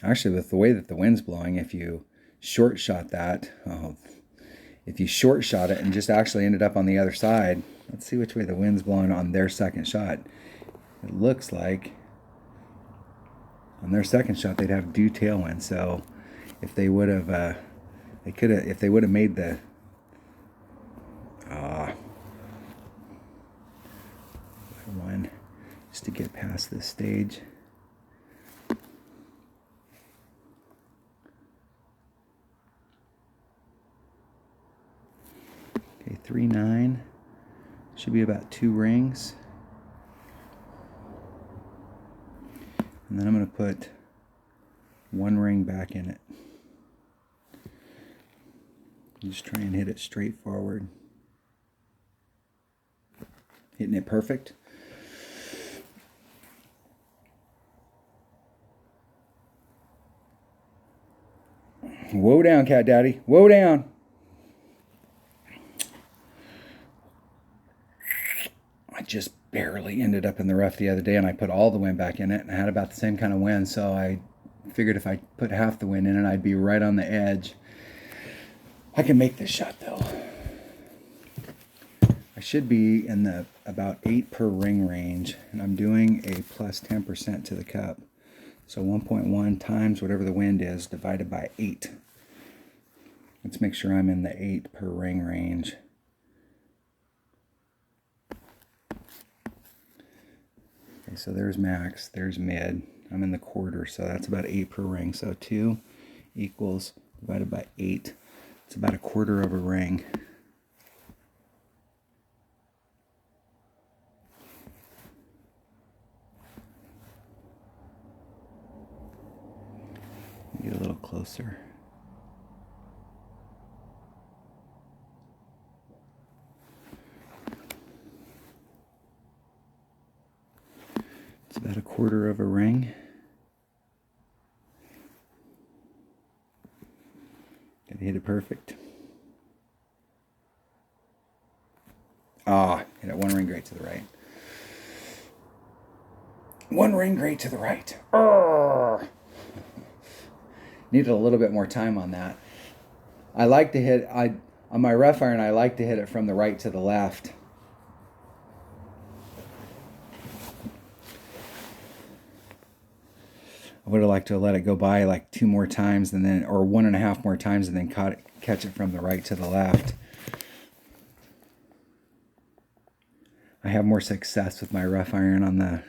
Actually, with the way that the wind's blowing, if you short shot that, if you short shot it and just actually ended up on the other side, let's see which way the wind's blowing on their second shot. It looks like on their second shot they'd have due tailwind. So if they would have, if they would have made the one just to get past this stage. Okay, 3-9 should be about 2 rings, and then I'm going to put 1 ring back in it. Just try and hit it straight forward. Hitting it perfect. Whoa down, Cat Daddy. Whoa down. I just barely ended up in the rough the other day and I put all the wind back in it and I had about the same kind of wind, so I figured if I put half the wind in it I'd be right on the edge. I can make this shot though. I should be in the about 8 per ring range and I'm doing a plus 10% to the cup. So 1.1 times whatever the wind is divided by 8. Let's make sure I'm in the 8 per ring range. Okay, so there's max, there's mid. I'm in the quarter, so that's about 8 per ring. So 2 equals divided by 8. It's about a quarter of a ring. Get a little closer. It's about a quarter of a ring. Gotta hit it perfect. Hit it one ring great to the right. One ring great to the right. Needed a little bit more time on that. I like to hit, on my rough iron, I like to hit it from the right to the left. I would have liked to have let it go by like 2 more times and then, or 1.5 more times and then catch it from the right to the left. I have more success with my rough iron on the,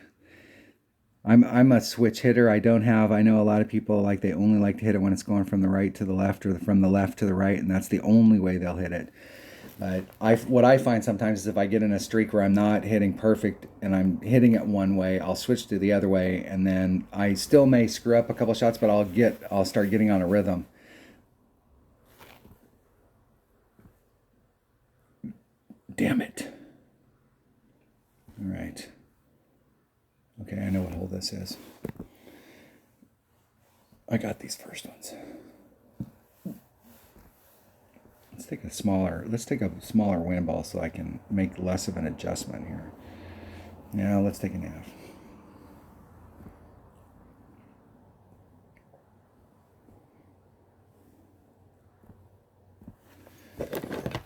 I'm a switch hitter. I know a lot of people like, they only like to hit it when it's going from the right to the left or from the left to the right, and that's the only way they'll hit it. But what I find sometimes is if I get in a streak where I'm not hitting perfect and I'm hitting it one way, I'll switch to the other way, and then I still may screw up a couple shots, but I'll start getting on a rhythm. Damn it. All right. Okay, I know what hole this is. I got these first ones. Let's take a smaller wind ball so I can make less of an adjustment here. Now let's take a half.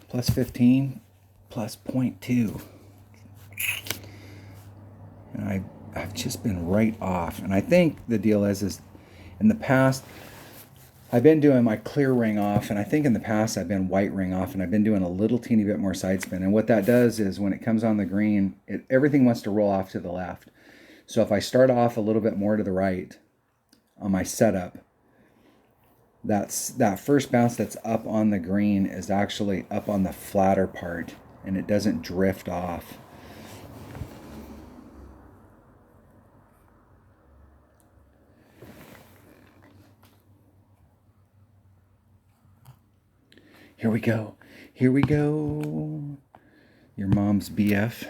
Plus 15, plus 0.2. And I've just been right off. And I think the deal is in the past, I've been doing my clear ring off, and I think in the past I've been white ring off, and I've been doing a little teeny bit more side spin. And what that does is when it comes on the green, everything wants to roll off to the left. So if I start off a little bit more to the right on my setup, that first bounce that's up on the green is actually up on the flatter part, and it doesn't drift off. Here we go. Here we go. Your mom's BF.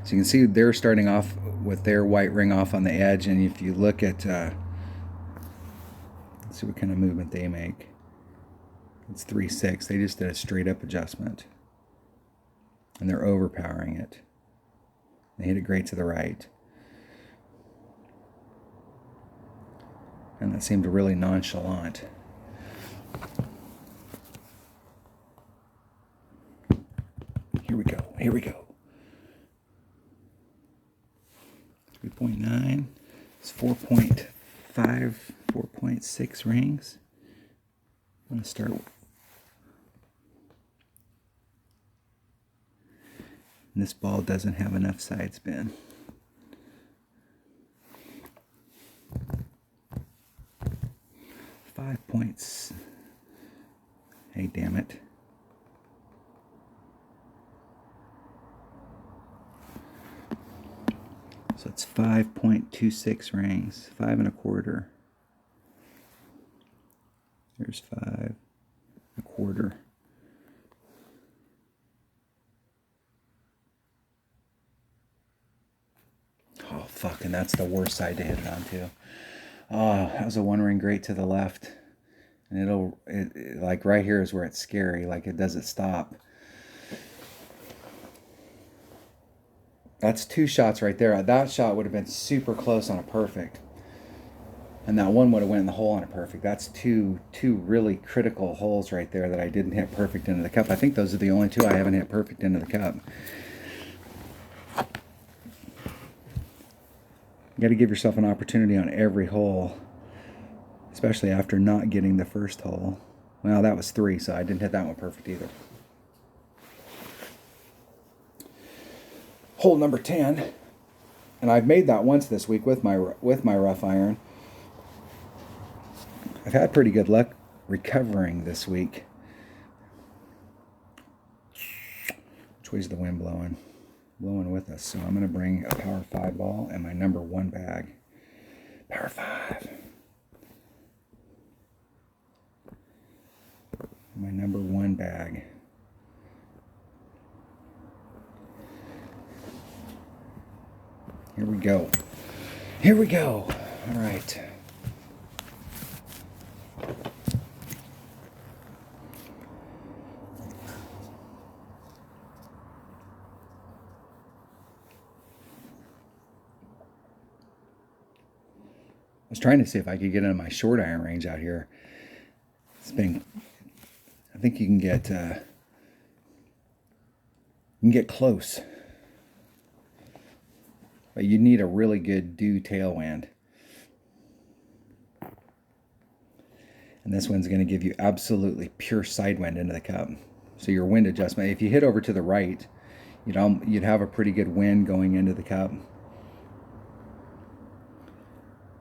So you can see they're starting off with their white ring off on the edge, and if you look at, let's see what kind of movement they make. It's 3/6. They just did a straight up adjustment, and they're overpowering it. They hit it great to the right. And that seemed really nonchalant. Here we go. Here we go. 3.9. It's 4.5, 4.6 rings. I'm going to start. And this ball doesn't have enough side spin. Points. Hey, damn it. So it's 5.26 rings. 5 1/4. There's 5 1/4. Oh, fuck, and that's the worst side to hit it on, too. Oh, that was a one ring great to the left. And it like right here is where it's scary. Like it doesn't stop. That's 2 shots right there. That shot would have been super close on a perfect. And that one would have went in the hole on a perfect. That's two really critical holes right there that I didn't hit perfect into the cup. I think those are the only 2 I haven't hit perfect into the cup. You got to give yourself an opportunity on every hole, especially after not getting the first hole. Well, that was 3, so I didn't hit that one perfect either. Hole number 10, and I've made that once this week with my rough iron. I've had pretty good luck recovering this week. Which way's the wind blowing? blowing with us. So I'm going to bring a Power 5 ball and my number 1 bag. Power 5. My number 1 bag. Here we go. Here we go. All right. I was trying to see if I could get into my short iron range out here. It's been, I think you can get close. But you need a really good due tailwind. And this one's going to give you absolutely pure side wind into the cup. So your wind adjustment, if you hit over to the right, you'd have a pretty good wind going into the cup.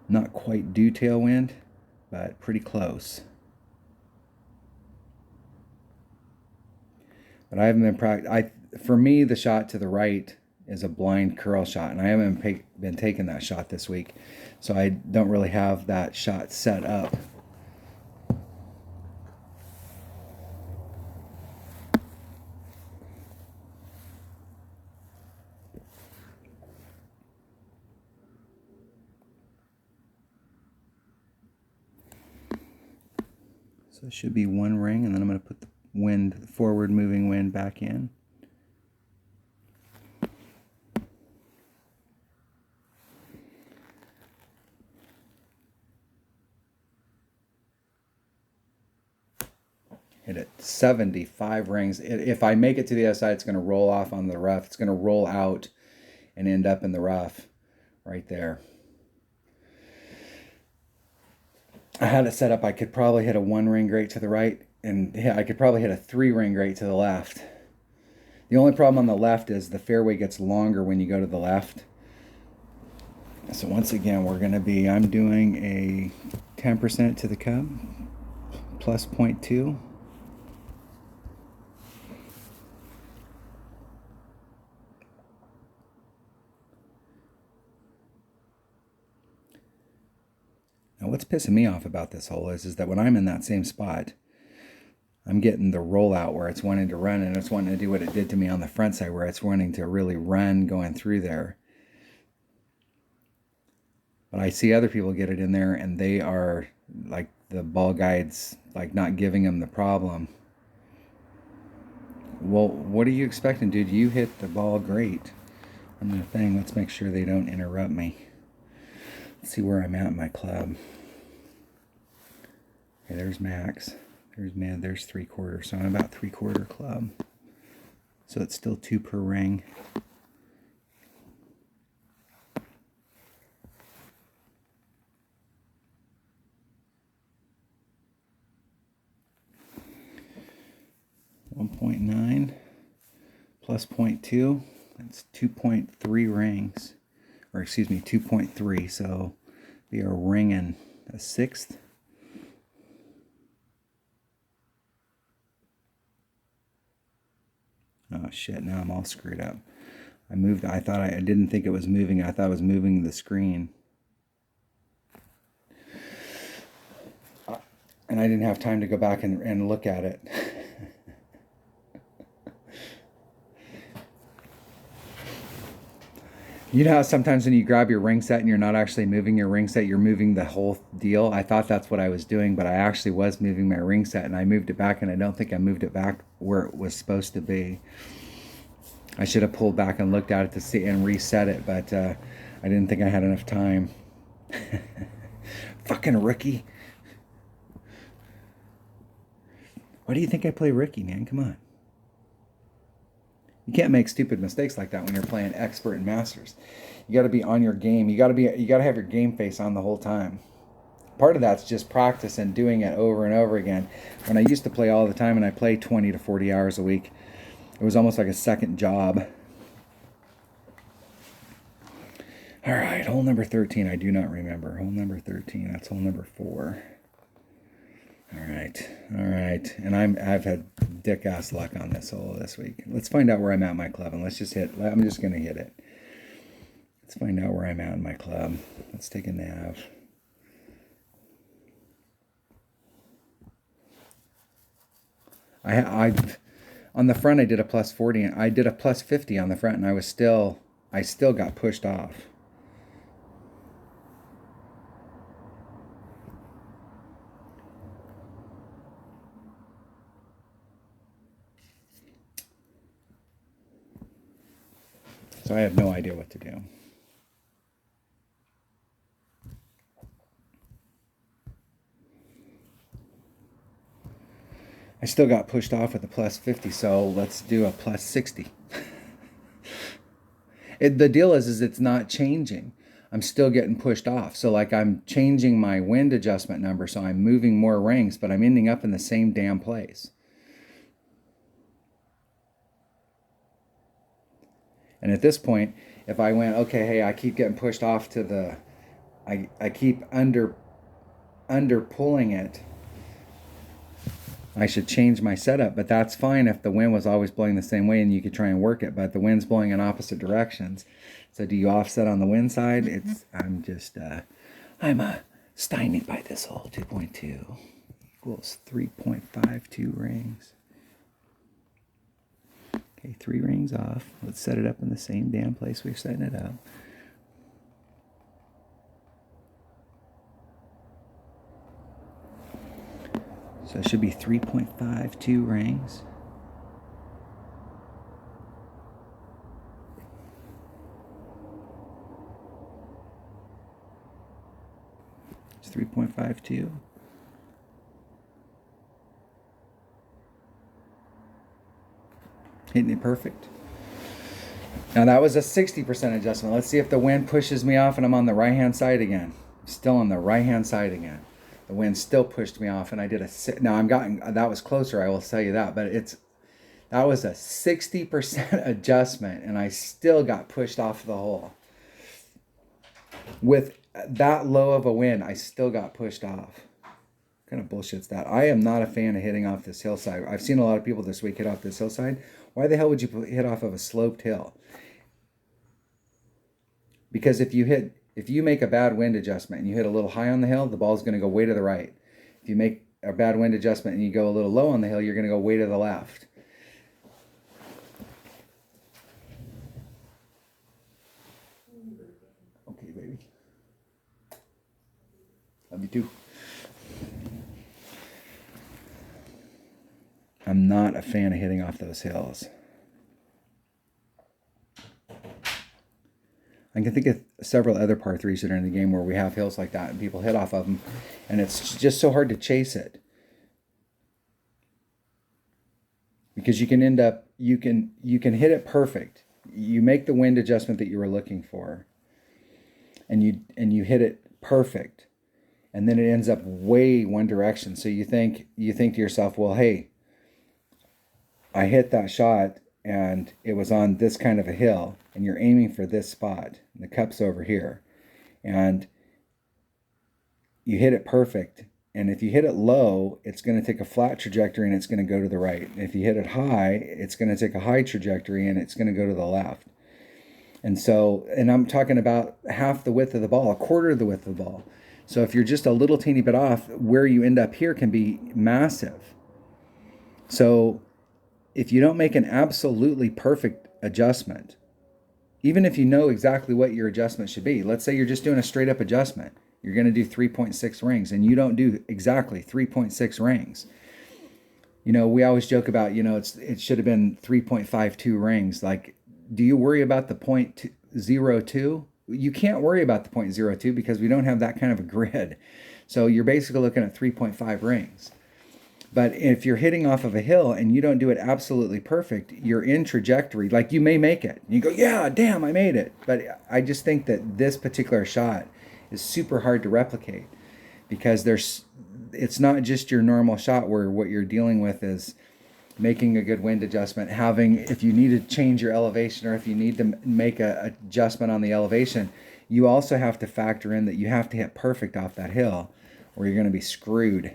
Not quite due tailwind, but pretty close. But I haven't been for me, the shot to the right is a blind curl shot, and I haven't been taking that shot this week, so I don't really have that shot set up. So it should be 1 ring, and then I'm going to put the forward moving wind back in. Hit it 75 rings. If I make it to the other side, it's going to roll off on the rough. It's going to roll out and end up in the rough right there. I had it set up. I could probably hit a 1 ring grate to the right, and I could probably hit a 3 ring grate to the left. The only problem on the left is the fairway gets longer when you go to the left. So once again, I'm doing a 10% to the cup, plus 0.2. Now what's pissing me off about this hole is that when I'm in that same spot, I'm getting the rollout where it's wanting to run, and it's wanting to do what it did to me on the front side, where it's wanting to really run going through there. But I see other people get it in there, and they are like, the ball guides like not giving them the problem. Well, what are you expecting, dude? You hit the ball great on the thing. Let's make sure they don't interrupt me. Let's see where I'm at in my club. Okay, there's max. There's mid. There's 3/4. So I'm about 3/4 club. So it's still 2 per ring. .9 plus 0.2. That's 2.3 rings. Or excuse me, 2.3. So we are ringing a 1/6. Oh shit, now I'm all screwed up. I didn't think it was moving. I thought it was moving the screen. And I didn't have time to go back and look at it. You know how sometimes when you grab your ring set and you're not actually moving your ring set, you're moving the whole deal? I thought that's what I was doing, but I actually was moving my ring set, and I moved it back, and I don't think I moved it back where it was supposed to be. I should have pulled back and looked at it to see and reset it, but I didn't think I had enough time. Fucking rookie. Why do you think I play rookie, man? Come on. You can't make stupid mistakes like that when you're playing expert and masters. You got to be on your game. You got to have your game face on the whole time. Part of that's just practice and doing it over and over again. When I used to play all the time, and I played 20 to 40 hours a week, it was almost like a second job. All right, hole number 13, I do not remember. Hole number 13, that's hole number 4. All right. All right. And I've had dick ass luck on this hole this week. Let's find out where I'm at in my club, and let's just hit. I'm just going to hit it. Let's find out where I'm at in my club. Let's take a nav. I on the front I did a plus 40. I did a plus 50 on the front, and I still got pushed off. So I have no idea what to do. I still got pushed off with a plus 50, so let's do a plus 60. The deal is it's not changing. I'm still getting pushed off. So like I'm changing my wind adjustment number, so I'm moving more rings, but I'm ending up in the same damn place. And at this point, if I went, okay, hey, I keep getting pushed off to the, I keep under pulling it, I should change my setup, but that's fine if the wind was always blowing the same way and you could try and work it, but the wind's blowing in opposite directions. So do you offset on the wind side? I'm stymied by this hole. 2.2 equals 3.52 rings. Okay, 3 rings off. Let's set it up in the same damn place we're setting it up. So it should be 3.52 rings. It's 3.52. Hitting it perfect. Now that was a 60% adjustment. Let's see if the wind pushes me off and I'm on the right-hand side again. Still on the right-hand side again. The wind still pushed me off, and I did that was closer, I will tell you that, but that was a 60% adjustment, and I still got pushed off the hole. With that low of a wind, I still got pushed off. What kind of bullshit's that? I am not a fan of hitting off this hillside. I've seen a lot of people this week hit off this hillside. Why the hell would you hit off of a sloped hill? Because if you make a bad wind adjustment and you hit a little high on the hill, the ball's going to go way to the right. If you make a bad wind adjustment and you go a little low on the hill, you're going to go way to the left. Okay, baby. Love you too. I'm not a fan of hitting off those hills. I can think of several other par 3s that are in the game where we have hills like that and people hit off of them, and it's just so hard to chase it. Because you can end up, you can hit it perfect. You make the wind adjustment that you were looking for, and you hit it perfect, and then it ends up way one direction. So you think to yourself, well, hey, I hit that shot and it was on this kind of a hill, and you're aiming for this spot. The cup's over here, and you hit it perfect. And if you hit it low, it's going to take a flat trajectory and it's going to go to the right. And if you hit it high, it's going to take a high trajectory and it's going to go to the left. And so, and I'm talking about half the width of the ball, a quarter of the width of the ball. So if you're just a little teeny bit off, where you end up here can be massive. So if you don't make an absolutely perfect adjustment, even if you know exactly what your adjustment should be, let's say you're just doing a straight up adjustment, you're going to do 3.6 rings, and you don't do exactly 3.6 rings. You know, we always joke about, it should have been 3.52 rings. Like, do you worry about the 0.02? You can't worry about the 0.02 because we don't have that kind of a grid. So you're basically looking at 3.5 rings. But if you're hitting off of a hill and you don't do it absolutely perfect, you're in trajectory. Like, you may make it. You go, yeah, damn, I made it. But I just think that this particular shot is super hard to replicate, because it's not just your normal shot where what you're dealing with is making a good wind adjustment, if you need to change your elevation or if you need to make a adjustment on the elevation, you also have to factor in that you have to hit perfect off that hill or you're going to be screwed.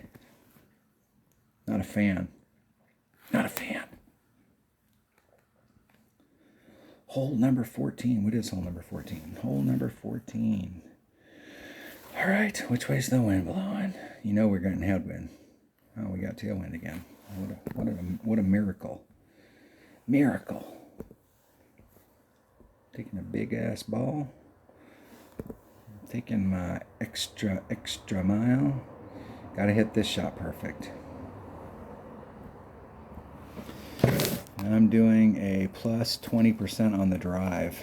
Not a fan. Not a fan. Hole number 14. What is hole number 14? Hole number 14. All right, which way's the wind blowing? You know we're getting headwind. Oh, we got tailwind again. What a miracle. Miracle. Taking a big ass ball. Taking my extra mile. Gotta hit this shot perfect. And I'm doing a plus 20% on the drive.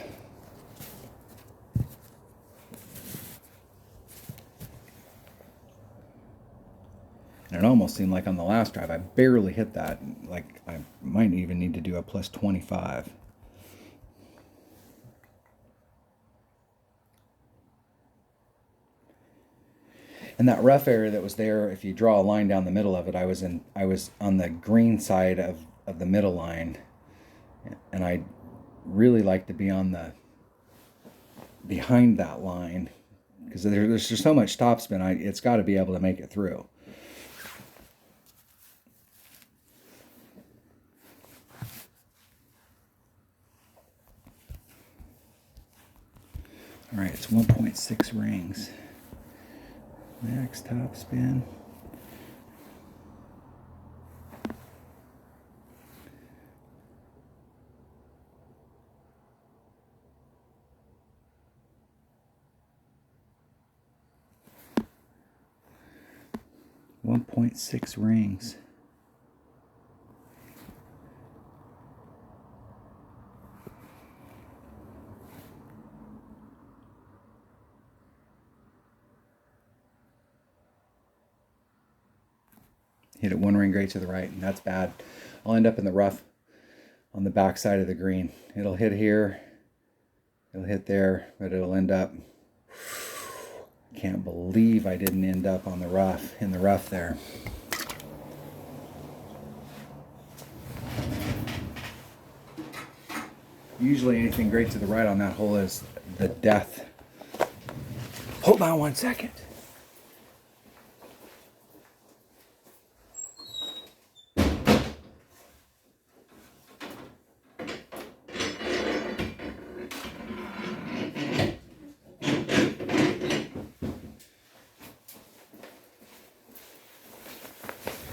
And it almost seemed like on the last drive, I barely hit that. Like, I might even need to do a plus 25. And that rough area that was there, if you draw a line down the middle of it, I was on the green side of the middle line. And I really like to be on the behind that line, because there's just so much topspin. It's got to be able to make it through. All right, it's 1.6 rings. Max topspin. .6 rings. Hit it one ring great to the right, and that's bad. I'll end up in the rough on the back side of the green. It'll hit here, it'll hit there, but it'll end up... Can't believe I didn't end up on the rough, in the rough there. Usually anything great to the right on that hole is the death. Hold on 1 second.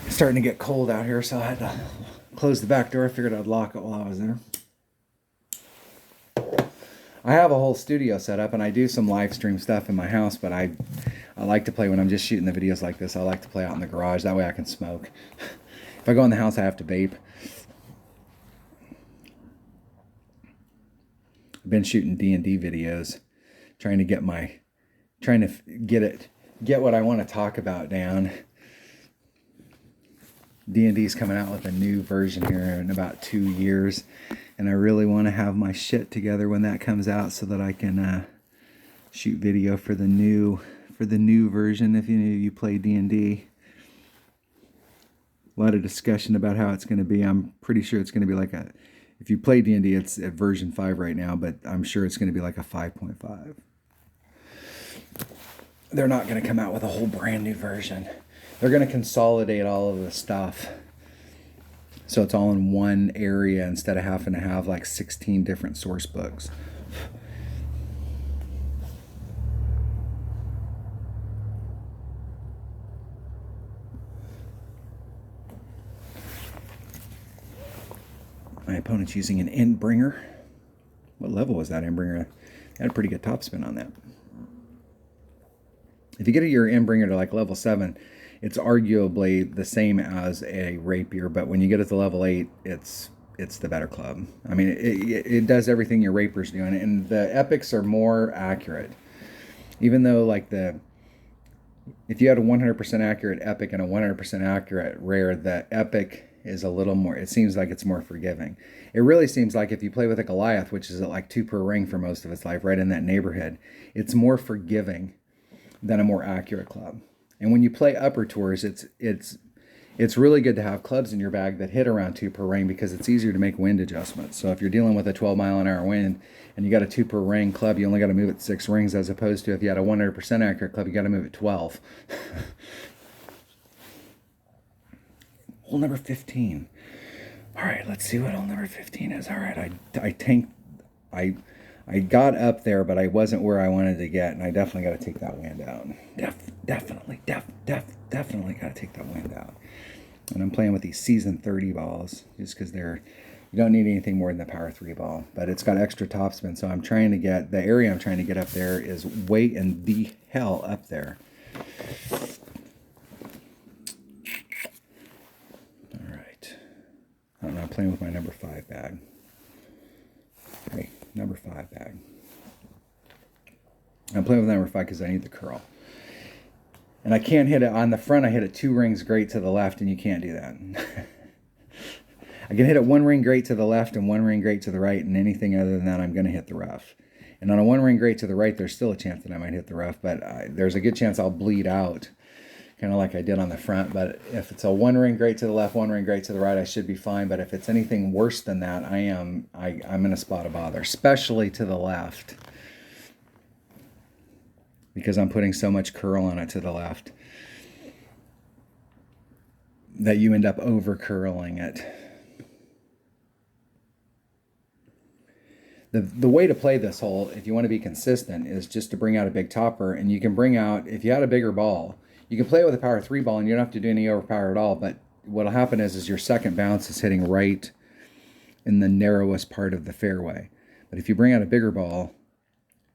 Starting to get cold out here, so I had to close the back door. I figured I'd lock it while I was there. I have a whole studio set up, and I do some live stream stuff in my house, but I like to play when I'm just shooting the videos like this. I like to play out in the garage. That way I can smoke. If I go in the house, I have to vape. I've been shooting D&D videos, trying to get what I want to talk about down. D&D's coming out with a new version here in about 2 years, and I really want to have my shit together when that comes out so that I can shoot video for the new version. If you play D&D, a lot of discussion about how it's going to be. I'm pretty sure it's going to be like if you play D&D, it's at version 5 right now, but I'm sure it's going to be like a 5.5. They're not going to come out with a whole brand new version. They're going to consolidate all of the stuff so it's all in one area instead of having to have like 16 different source books. My opponent's using an end bringer. What level was that end bringer? I had a pretty good topspin on that. If you get your end bringer to like level 7, it's arguably the same as a rapier, but when you get it to level 8, it's the better club. I mean, it does everything your rapier's doing, and the epics are more accurate. Even though, like, if you had a 100% accurate epic and a 100% accurate rare, the epic is a little more, it seems like it's more forgiving. It really seems like if you play with a Goliath, which is at like 2 per ring for most of its life, right in that neighborhood, it's more forgiving than a more accurate club. And when you play upper tours, it's really good to have clubs in your bag that hit around 2 per ring, because it's easier to make wind adjustments. So if you're dealing with a 12-mile-an-hour wind and you got a 2 per ring club, you only got to move it 6 rings, as opposed to if you had a 100% accurate club, you got to move it 12. Hole number 15. All right, let's see what hole number 15 is. All right, I got up there, but I wasn't where I wanted to get, and I definitely got to take that wind out. Definitely got to take that wind out. And I'm playing with these season 30 balls just because you don't need anything more than the power 3 ball, but it's got extra topspin. So I'm trying to get, the area I'm trying to get up there is way in the hell up there. All right. I don't know, I'm playing with my number 5 bag. Hey, number 5 bag. I'm playing with number 5 because I need the curl. And I can't hit it on the front. I hit it 2 rings great to the left, and you can't do that. I can hit it 1 ring great to the left and 1 ring great to the right, and anything other than that, I'm going to hit the rough. And on a 1 ring great to the right, there's still a chance that I might hit the rough, but there's a good chance I'll bleed out, kind of like I did on the front. But if it's a 1 ring great to the left, 1 ring great to the right, I should be fine. But if it's anything worse than that, I'm in a spot of bother, especially to the left, because I'm putting so much curl on it to the left that you end up over curling it. The way to play this hole, if you want to be consistent, is just to bring out a big topper. And you can bring out, if you had a bigger ball, you can play it with a power 3 ball and you don't have to do any overpower at all. But what'll happen is your second bounce is hitting right in the narrowest part of the fairway. But if you bring out a bigger ball,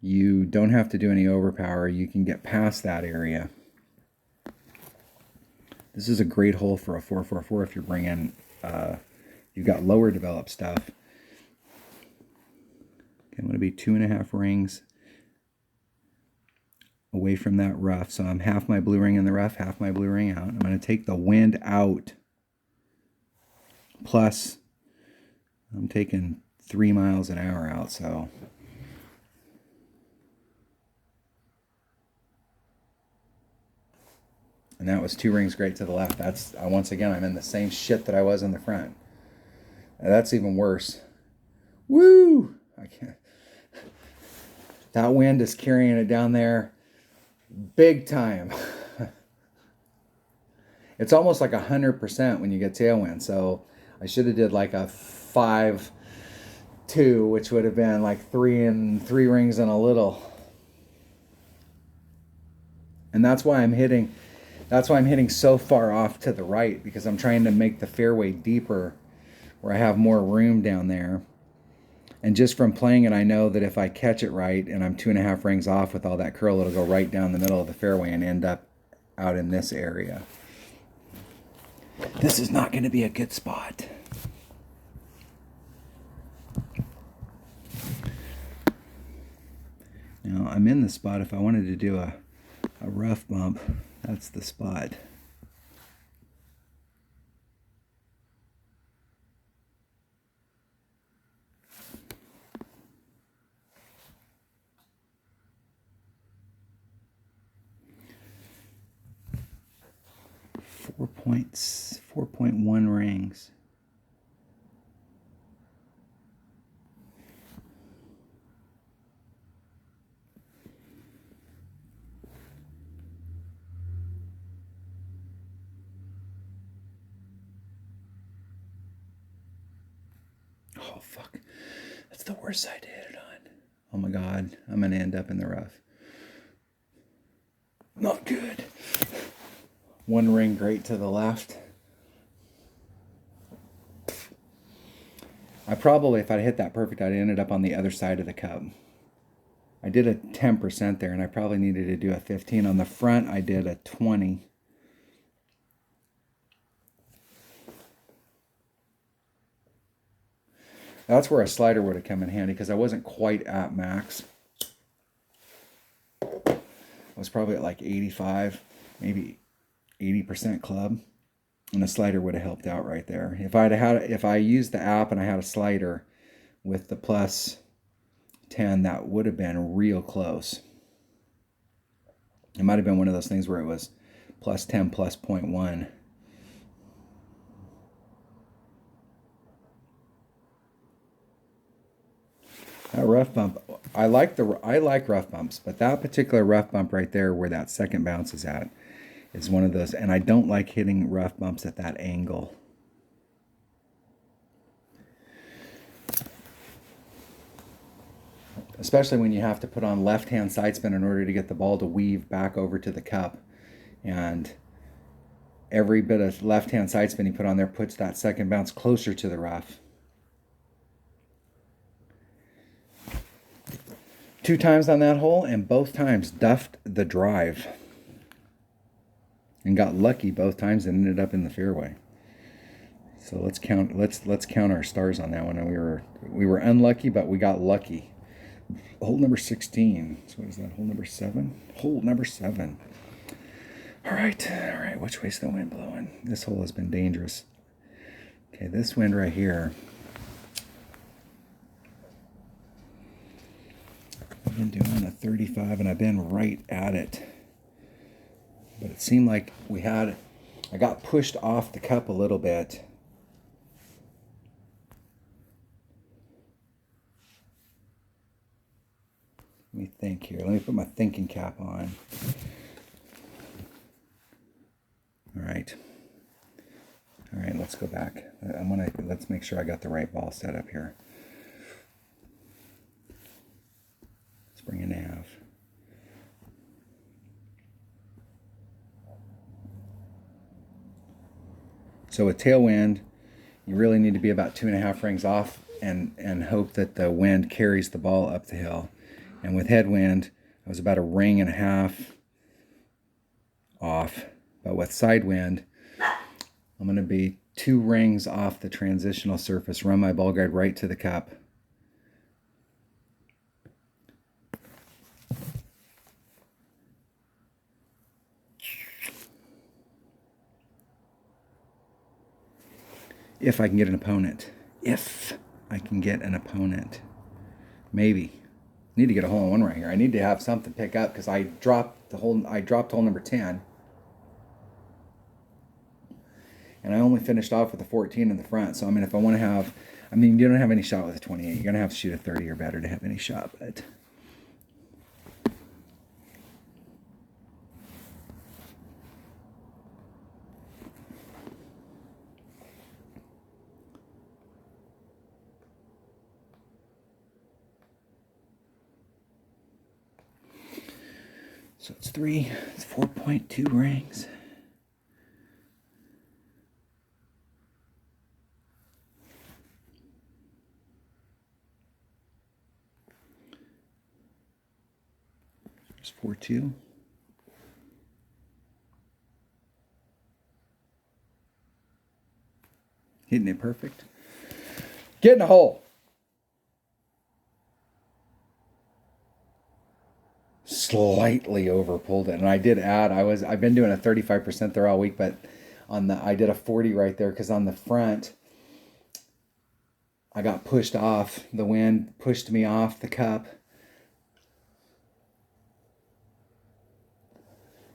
you don't have to do any overpower. You can get past that area. This is a great hole for a 4-4-4 if you're bringing, you've got lower developed stuff. Okay, I'm going to be 2.5 rings away from that rough. So I'm half my blue ring in the rough, half my blue ring out. I'm going to take the wind out. Plus, I'm taking 3 miles an hour out, so... And that was 2 rings great to the left. That's, once again, I'm in the same shit that I was in the front. And that's even worse. Woo! I can't. That wind is carrying it down there big time. It's almost like 100% when you get tailwind. So I should have did like a 5-2, which would have been like 3 rings and a little. And that's why I'm hitting so far off to the right, because I'm trying to make the fairway deeper where I have more room down there. And just from playing it, I know that if I catch it right and I'm 2.5 rings off with all that curl, it'll go right down the middle of the fairway and end up out in this area. This is not going to be a good spot. Now, I'm in the spot. If I wanted to do a rough bump, that's the spot. .4 4.1 rings. Oh, fuck. That's the worst side to hit it on. Oh my God. I'm going to end up in the rough. Not good. 1 ring great to the left. I probably, if I'd hit that perfect, I'd ended up on the other side of the cup. I did a 10% there, and I probably needed to do a 15. On the front, I did a 20. That's where a slider would have come in handy, because I wasn't quite at max. I was probably at like 85, maybe 80% club, and a slider would have helped out right there. If I used the app and I had a slider with the plus 10, that would have been real close. It might have been one of those things where it was plus 10 plus 0.1. That rough bump, I like rough bumps, but that particular rough bump right there where that second bounce is at is one of those, and I don't like hitting rough bumps at that angle. especially when you have to put on left-hand side spin in order to get the ball to weave back over to the cup. And every bit of left-hand side spin you put on there puts that second bounce closer to the rough. 2 times on that hole, and both times duffed the drive. And got lucky both times and ended up in the fairway. So let's count our stars on that one. And we were unlucky, but we got lucky. Hole number 16. So what is that? Hole number 7? Hole number 7. All right. Which way's the wind blowing? This hole has been dangerous. Okay, this wind right here. I've been doing a 35, and I've been right at it. But it seemed like I got pushed off the cup a little bit. Let me think here. Let me put my thinking cap on. All right, let's go back. Let's make sure I got the right ball set up here. Let's bring a nav. So with tailwind, you really need to be about 2.5 rings off and hope that the wind carries the ball up the hill. And with headwind, I was about 1.5 rings off. But with side wind, I'm going to be 2 rings off the transitional surface, run my ball guide right to the cup. If I can get an opponent. If I can get an opponent. Maybe. Need to get a hole in one right here. I need to have something pick up because I dropped hole number 10. And I only finished off with a 14 in the front. So, I mean, if I want to have, you don't have any shot with a 28. You're going to have to shoot a 30 or better to have any shot. But so it's 4.2 rings. There's 4.2. Hitting it perfect. Getting a hole. Slightly over pulled it, and I did add. I've been doing a 35% there all week, but I did a 40 right there because on the front I got pushed off. The wind pushed me off the cup,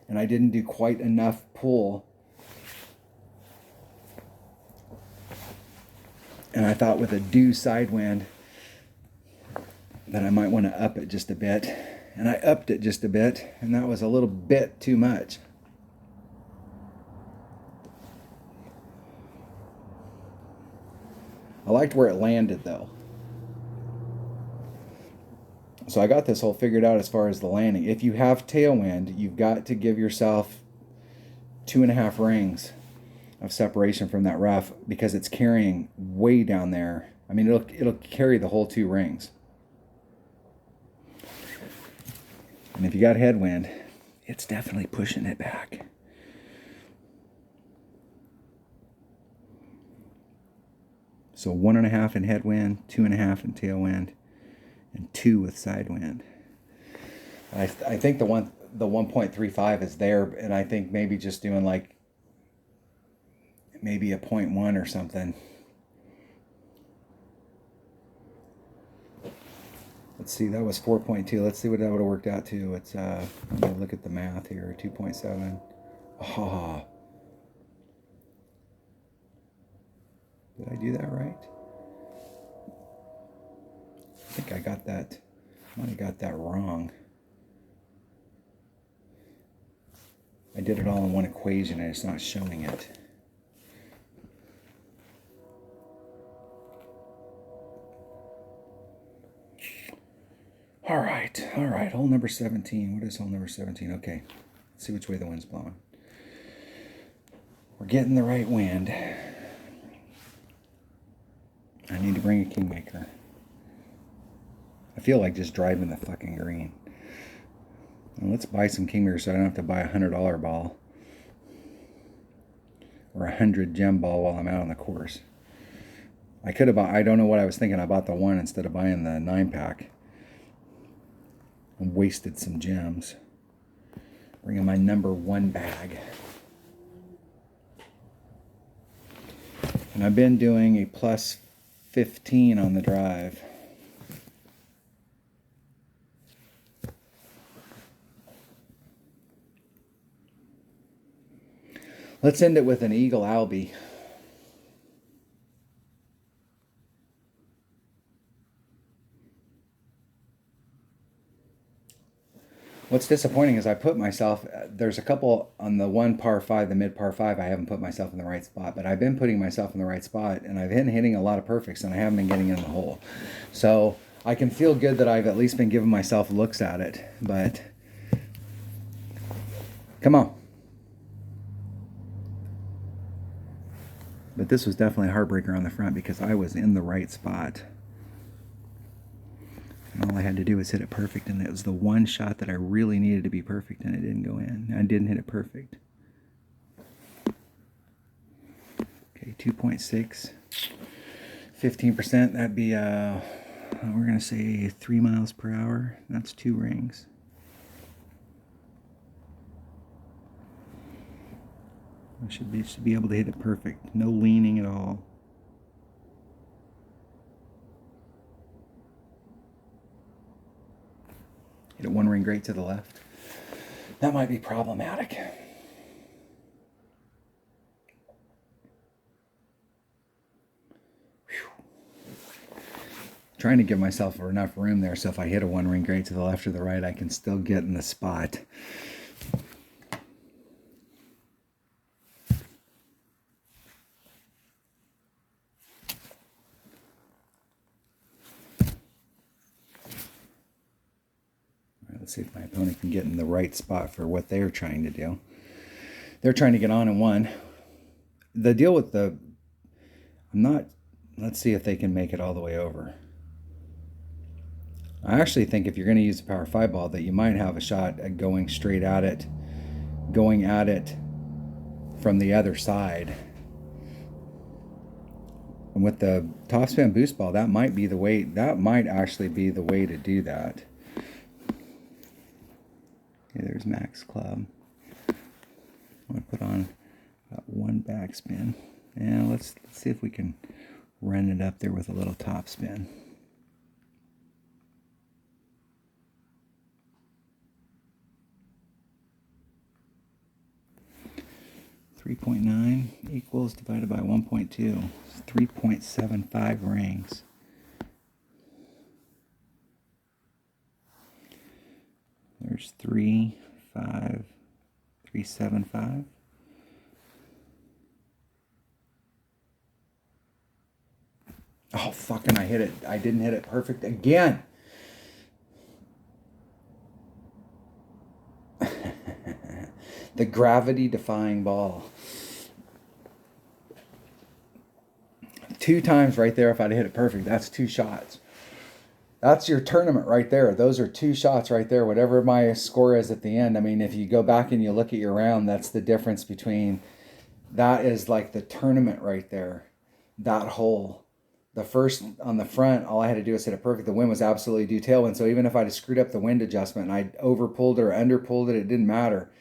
and I didn't do quite enough pull. And I thought with a due side wind that I might want to up it just a bit. And I upped it just a bit, and that was a little bit too much. I liked where it landed, though. So I got this hole figured out as far as the landing. If you have tailwind, you've got to give yourself 2.5 rings of separation from that rough because it's carrying way down there. I mean, it'll carry the whole 2 rings. And if you got headwind, it's definitely pushing it back. So 1.5 in headwind, 2.5 in tailwind, and 2 with sidewind. I think the 1.35 is there, and I think maybe just doing like maybe a 0.1 or something. Let's see, that was 4.2. Let's see what that would have worked out to. It's let me look at the math here. 2.7. Ah. Did I do that right? I think I got that. I might have got that wrong. I did it all in one equation and it's not showing it. All right. Hole number 17. What is hole number 17? Okay, let's see which way the wind's blowing. We're getting the right wind. I need to bring a Kingmaker. I feel like just driving the fucking green. And let's buy some Kingmakers so I don't have to buy $100 ball. Or 100 gem ball while I'm out on the course. I could have bought, I don't know what I was thinking. I bought the one instead of buying the 9-pack. And wasted some gems. Bringing my number 1 bag. And I've been doing a plus 15 on the drive. Let's end it with an Eagle Albie. What's disappointing is I put myself, there's a couple on the one par 5, the mid par 5, I haven't put myself in the right spot, but I've been putting myself in the right spot, and I've been hitting a lot of perfects, and I haven't been getting in the hole. So I can feel good that I've at least been giving myself looks at it, but come on. But this was definitely a heartbreaker on the front because I was in the right spot. And all I had to do was hit it perfect, and it was the one shot that I really needed to be perfect, and it didn't go in. I didn't hit it perfect. Okay, 2.6. 15%, that'd be, we're going to say 3 miles per hour. That's 2 rings. I should be able to hit it perfect. No leaning at all. Hit it 1 ring great to the left. That might be problematic. Trying to give myself enough room there so if I hit a 1 ring great to the left or the right, I can still get in the spot. Let's see if my opponent can get in the right spot for what they're trying to do. They're trying to get on in 1. The deal with the... Let's see if they can make it all the way over. I actually think if you're going to use a power 5 ball that you might have a shot at going straight at it. Going at it from the other side. And with the topspin boost ball, that might be the way... That might actually be the way to do that. Okay, there's Max Club. I'm going to put on 1 backspin. And let's see if we can run it up there with a little top spin. .9 equals divided by 1.2. 3.75 rings. There's 3, 5, 375. Oh, fucking, I hit it. I didn't hit it perfect again. The gravity-defying ball. 2 times right there if I'd hit it perfect. That's 2 shots. That's your tournament right there. Those are 2 shots right there. Whatever my score is at the end. I mean, if you go back and you look at your round, that's the difference between... That is like the tournament right there. That hole. The first on the front, all I had to do was hit it perfect. The wind was absolutely due tailwind. So even if I'd screwed up the wind adjustment and I overpulled it or underpulled it, it didn't matter.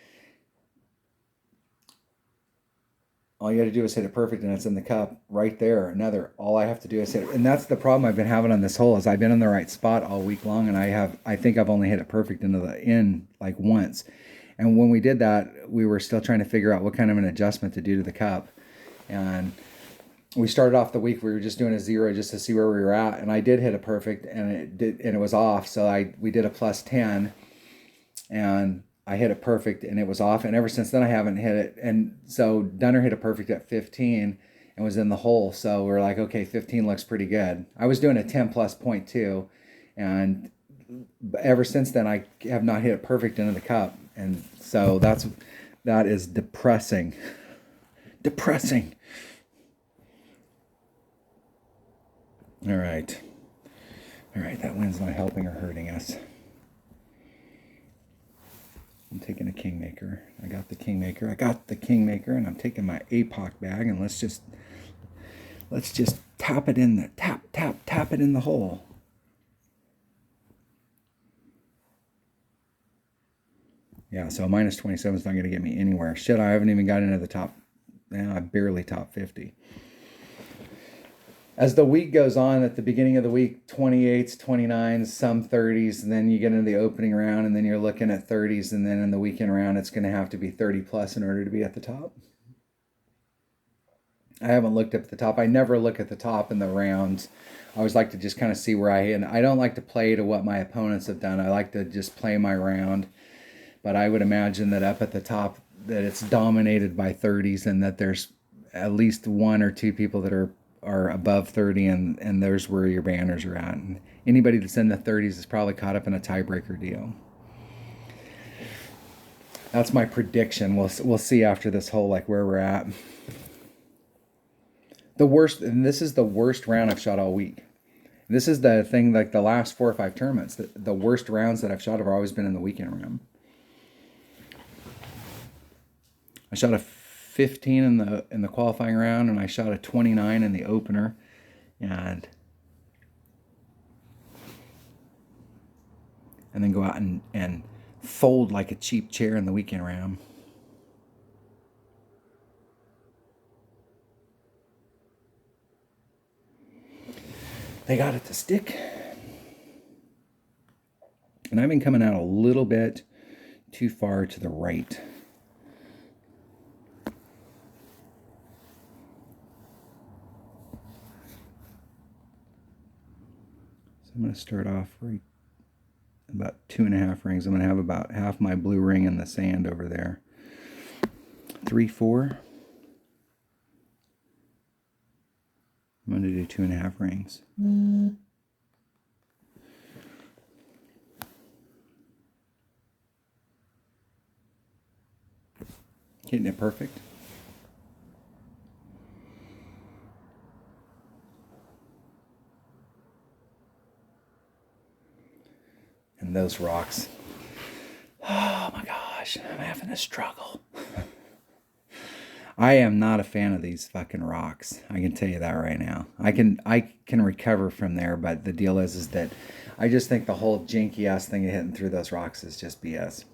All you got to do is hit it perfect, and it's in the cup right there. Another. All I have to do is hit it. And that's the problem I've been having on this hole is I've been in the right spot all week long, and I think I've only hit it perfect into the in like once. And when we did that, we were still trying to figure out what kind of an adjustment to do to the cup. And we started off the week, we were just doing a 0 just to see where we were at. And I did hit it perfect, and it was off. So we did a plus 10, and I hit it perfect, and it was off. And ever since then, I haven't hit it. And so Dunner hit it perfect at 15 and was in the hole. So we're like, okay, 15 looks pretty good. I was doing a 10 plus .2, and ever since then, I have not hit it perfect into the cup. And so that is depressing. Depressing. All right. All right, that wind's not helping or hurting us. I'm taking a Kingmaker. I got the Kingmaker, and I'm taking my APOC bag, and let's just tap it in the tap it in the hole. Yeah, so minus 27 is not going to get me anywhere. Shit, I haven't even got into the top. I barely top 50. As the week goes on, at the beginning of the week, 28s, 29s, some 30s, and then you get into the opening round, and then you're looking at 30s, and then in the weekend round, it's going to have to be 30 plus in order to be at the top. I haven't looked up at the top. I never look at the top in the rounds. I always like to just kind of see where I hit. And I don't like to play to what my opponents have done. I like to just play my round. But I would imagine that up at the top, that it's dominated by 30s, and that there's at least one or two people that are above 30, and there's where your banners are at. And anybody that's in the 30s is probably caught up in a tiebreaker deal. That's my prediction. We'll see after this hole, like where we're at. The worst, and this is the worst round I've shot all week. This is the thing, like the last 4 or 5 tournaments, the worst rounds that I've shot have always been in the weekend round. I shot a 15 in the qualifying round, and I shot a 29 in the opener, and then go out and fold like a cheap chair in the weekend round. They got it to stick. And I've been coming out a little bit too far to the right. So I'm going to start off right about 2.5 rings. I'm going to have about half my blue ring in the sand over there. 3, 4. I'm going to do 2.5 rings. Hitting it perfect. And those rocks. Oh my gosh, I'm having a struggle. I am not a fan of these fucking rocks. I can tell you that right now. I can recover from there, but the deal is that I just think the whole janky ass thing of hitting through those rocks is just BS.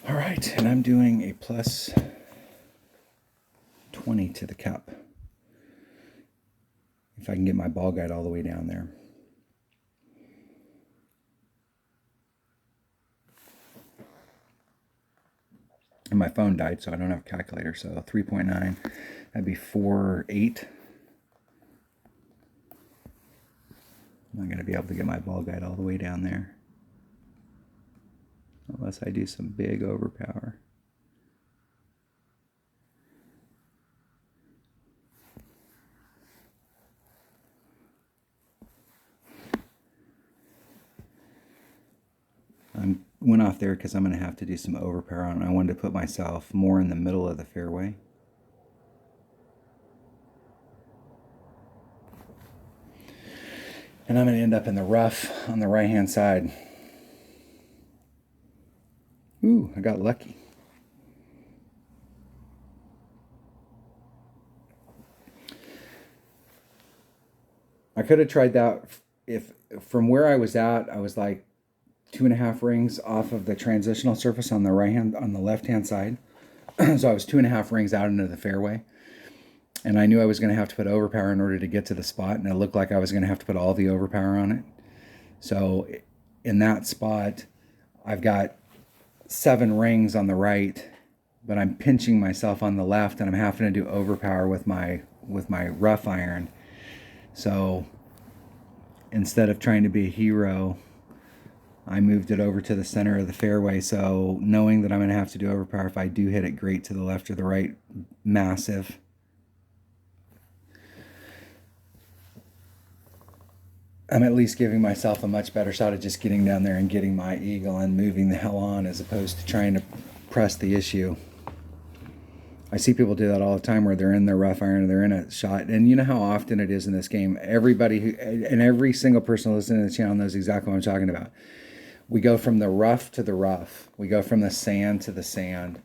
All right, and I'm doing a plus 20 to the cup. If I can get my ball guide all the way down there. And my phone died, so I don't have a calculator. So 3.9, that'd be 4.8. I'm not going to be able to get my ball guide all the way down there. Unless I do some big overpower. I went off there because I'm going to have to do some overpower on it. I wanted to put myself more in the middle of the fairway. And I'm going to end up in the rough on the right-hand side. Ooh, I got lucky. I could have tried that if from where I was at, I was like 2.5 rings off of the transitional surface on the left-hand side. So I was 2.5 rings out into the fairway. And I knew I was going to have to put overpower in order to get to the spot, and it looked like I was going to have to put all the overpower on it. So in that spot, I've got 7 rings on the right, but I'm pinching myself on the left, and I'm having to do overpower with my rough iron. So instead of trying to be a hero, I moved it over to the center of the fairway. So knowing that I'm going to have to do overpower if I do hit it great to the left or the right, massive. I'm at least giving myself a much better shot at just getting down there and getting my eagle and moving the hell on, as opposed to trying to press the issue. I see people do that all the time where they're in their rough iron, they're in a shot. And you know how often it is in this game. Everybody and every single person listening to the channel knows exactly what I'm talking about. We go from the rough to the rough. We go from the sand to the sand.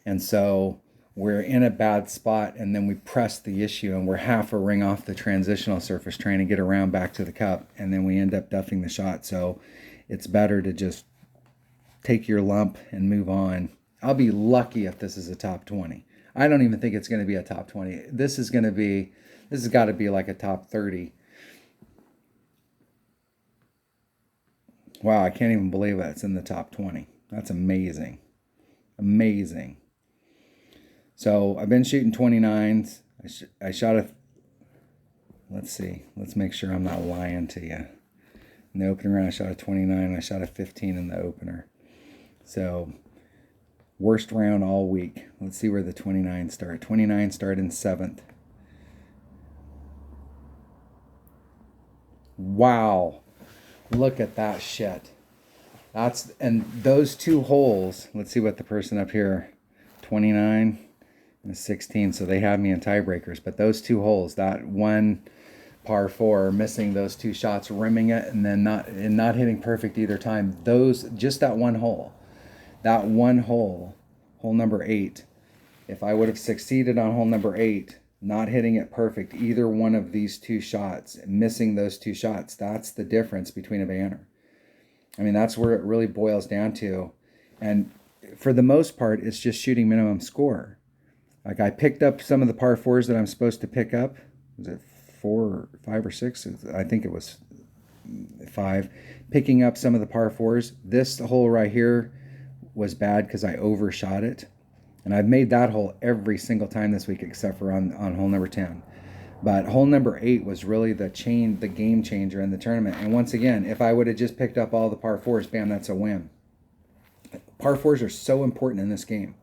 And so we're in a bad spot, and then we press the issue, and we're half a ring off the transitional surface trying to get around back to the cup, and then we end up duffing the shot. So it's better to just take your lump and move on. I'll be lucky if this is a top 20. I don't even think it's going to be a top 20. This has got to be like a top 30. Wow, I can't even believe that it's in the top 20. That's amazing. Amazing. So I've been shooting 29s. I shot a, let's see. Let's make sure I'm not lying to you. In the opening round, I shot a 29. I shot a 15 in the opener. So worst round all week. Let's see where the 29 start. 29 start in 7th. Wow. Look at that shit. And those two holes, let's see what the person up here, 29 and a 16, so they have me in tiebreakers, but those two holes, that one par 4, missing those two shots, rimming it, and then not hitting perfect either time, just that one hole, hole number 8, if I would have succeeded on hole number 8, not hitting it perfect, either one of these two shots, missing those two shots, that's the difference between a banner. I mean, that's where it really boils down to. And for the most part, it's just shooting minimum score. Like, I picked up some of the par 4s that I'm supposed to pick up. Was it 4, 5, or 6? I think it was 5. Picking up some of the par 4s. This hole right here was bad because I overshot it. And I've made that hole every single time this week except for on hole number 10. But hole number 8 was really the game changer in the tournament. And once again, if I would have just picked up all the par 4s, bam, that's a win. Par 4s are so important in this game.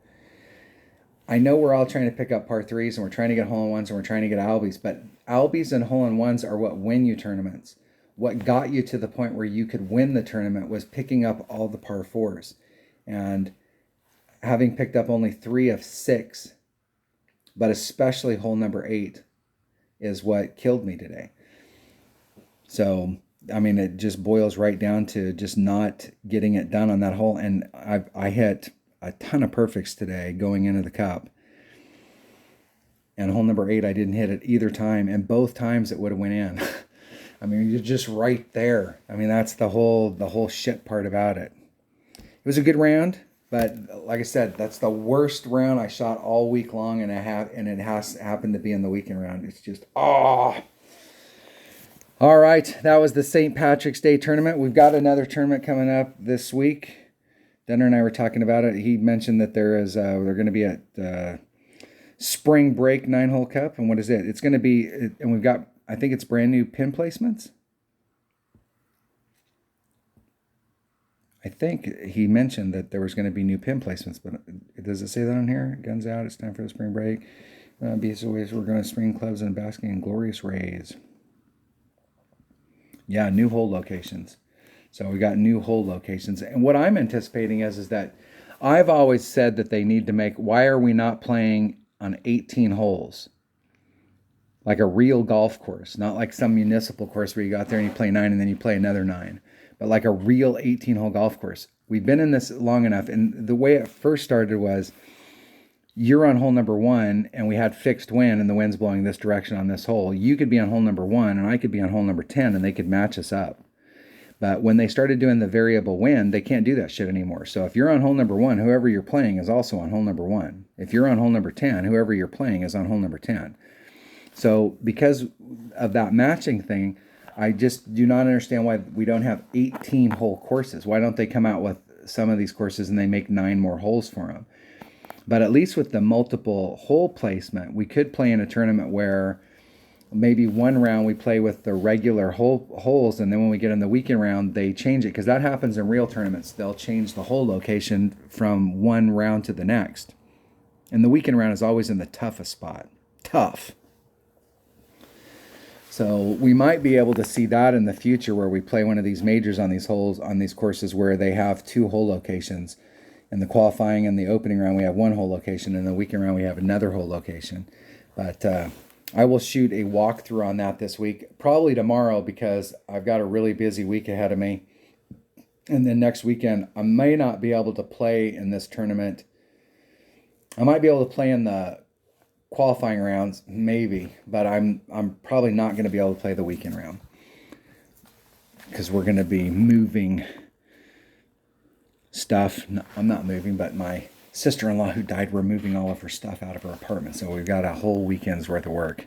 I know we're all trying to pick up par 3s, and we're trying to get hole-in-ones, and we're trying to get albies, but albies and hole-in-ones are what win you tournaments. What got you to the point where you could win the tournament was picking up all the par 4s. And having picked up only 3 of 6, but especially hole number 8, is what killed me today. So, I mean, it just boils right down to just not getting it done on that hole. And I hit a ton of perfects today going into the cup. And hole number 8, I didn't hit it either time. And both times it would have went in. I mean, you're just right there. I mean, that's the whole shit part about it. It was a good round, but like I said, that's the worst round I shot all week long, and it has happened to be in the weekend round. It's just, All right, that was the St. Patrick's Day tournament. We've got another tournament coming up this week. Denner and I were talking about it. He mentioned that they're going to be at Spring Break 9-hole Cup. And what is it? It's going to be, and we've got, I think it's brand new pin placements. I think he mentioned that there was going to be new pin placements, but does it say that on here? Guns out, it's time for the spring break. BSOAs, we're going to spring clubs and basking in glorious rays. Yeah, new hole locations. So we got new hole locations. And what I'm anticipating is that I've always said that they need to make, why are we not playing on 18 holes? Like a real golf course, not like some municipal course where you go out there and you play 9 and then you play another 9. But like a real 18-hole golf course. We've been in this long enough, and the way it first started was you're on hole number 1, and we had fixed wind, and the wind's blowing this direction on this hole. You could be on hole number 1, and I could be on hole number 10, and they could match us up. But when they started doing the variable wind, they can't do that shit anymore. So if you're on hole number 1, whoever you're playing is also on hole number 1. If you're on hole number 10, whoever you're playing is on hole number 10. So because of that matching thing, I just do not understand why we don't have 18-hole courses. Why don't they come out with some of these courses and they make 9 more holes for them? But at least with the multiple hole placement, we could play in a tournament where maybe one round we play with the regular holes, and then when we get in the weekend round, they change it, because that happens in real tournaments. They'll change the hole location from one round to the next. And the weekend round is always in the toughest spot. Tough. So we might be able to see that in the future, where we play one of these majors on these holes, on these courses where they have two hole locations. In the qualifying and the opening round, we have one hole location. In the weekend round, we have another hole location. But I will shoot a walkthrough on that this week, probably tomorrow, because I've got a really busy week ahead of me. And then next weekend, I may not be able to play in this tournament. I might be able to play in the qualifying rounds, maybe, but I'm probably not going to be able to play the weekend round, because we're going to be moving stuff. No, I'm not moving, but my sister-in-law who died, we're moving all of her stuff out of her apartment, so we've got a whole weekend's worth of work.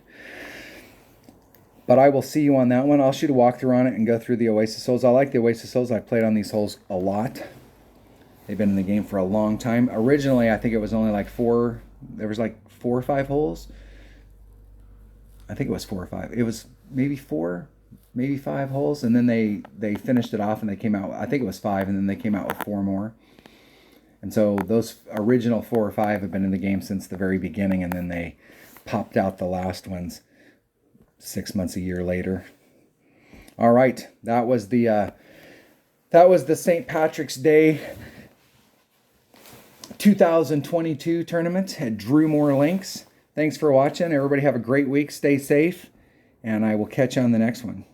But I will see you on that one. I'll shoot a walkthrough on it and go through the Oasis holes. I like the Oasis holes. I've played on these holes a lot. They've been in the game for a long time. Originally, I think it was only like four. There was like 4 or 5 holes. I think it was 4 or 5. It was maybe 4, maybe 5 holes, and then they finished it off and they came out. I think it was 5, and then they came out with 4 more. And so those original 4 or 5 have been in the game since the very beginning, and then they popped out the last ones 6 months, a year later. All right, that was the St. Patrick's Day 2022 tournament at Drew Moore Links. Thanks for watching. Everybody have a great week. Stay safe, and I will catch you on the next one.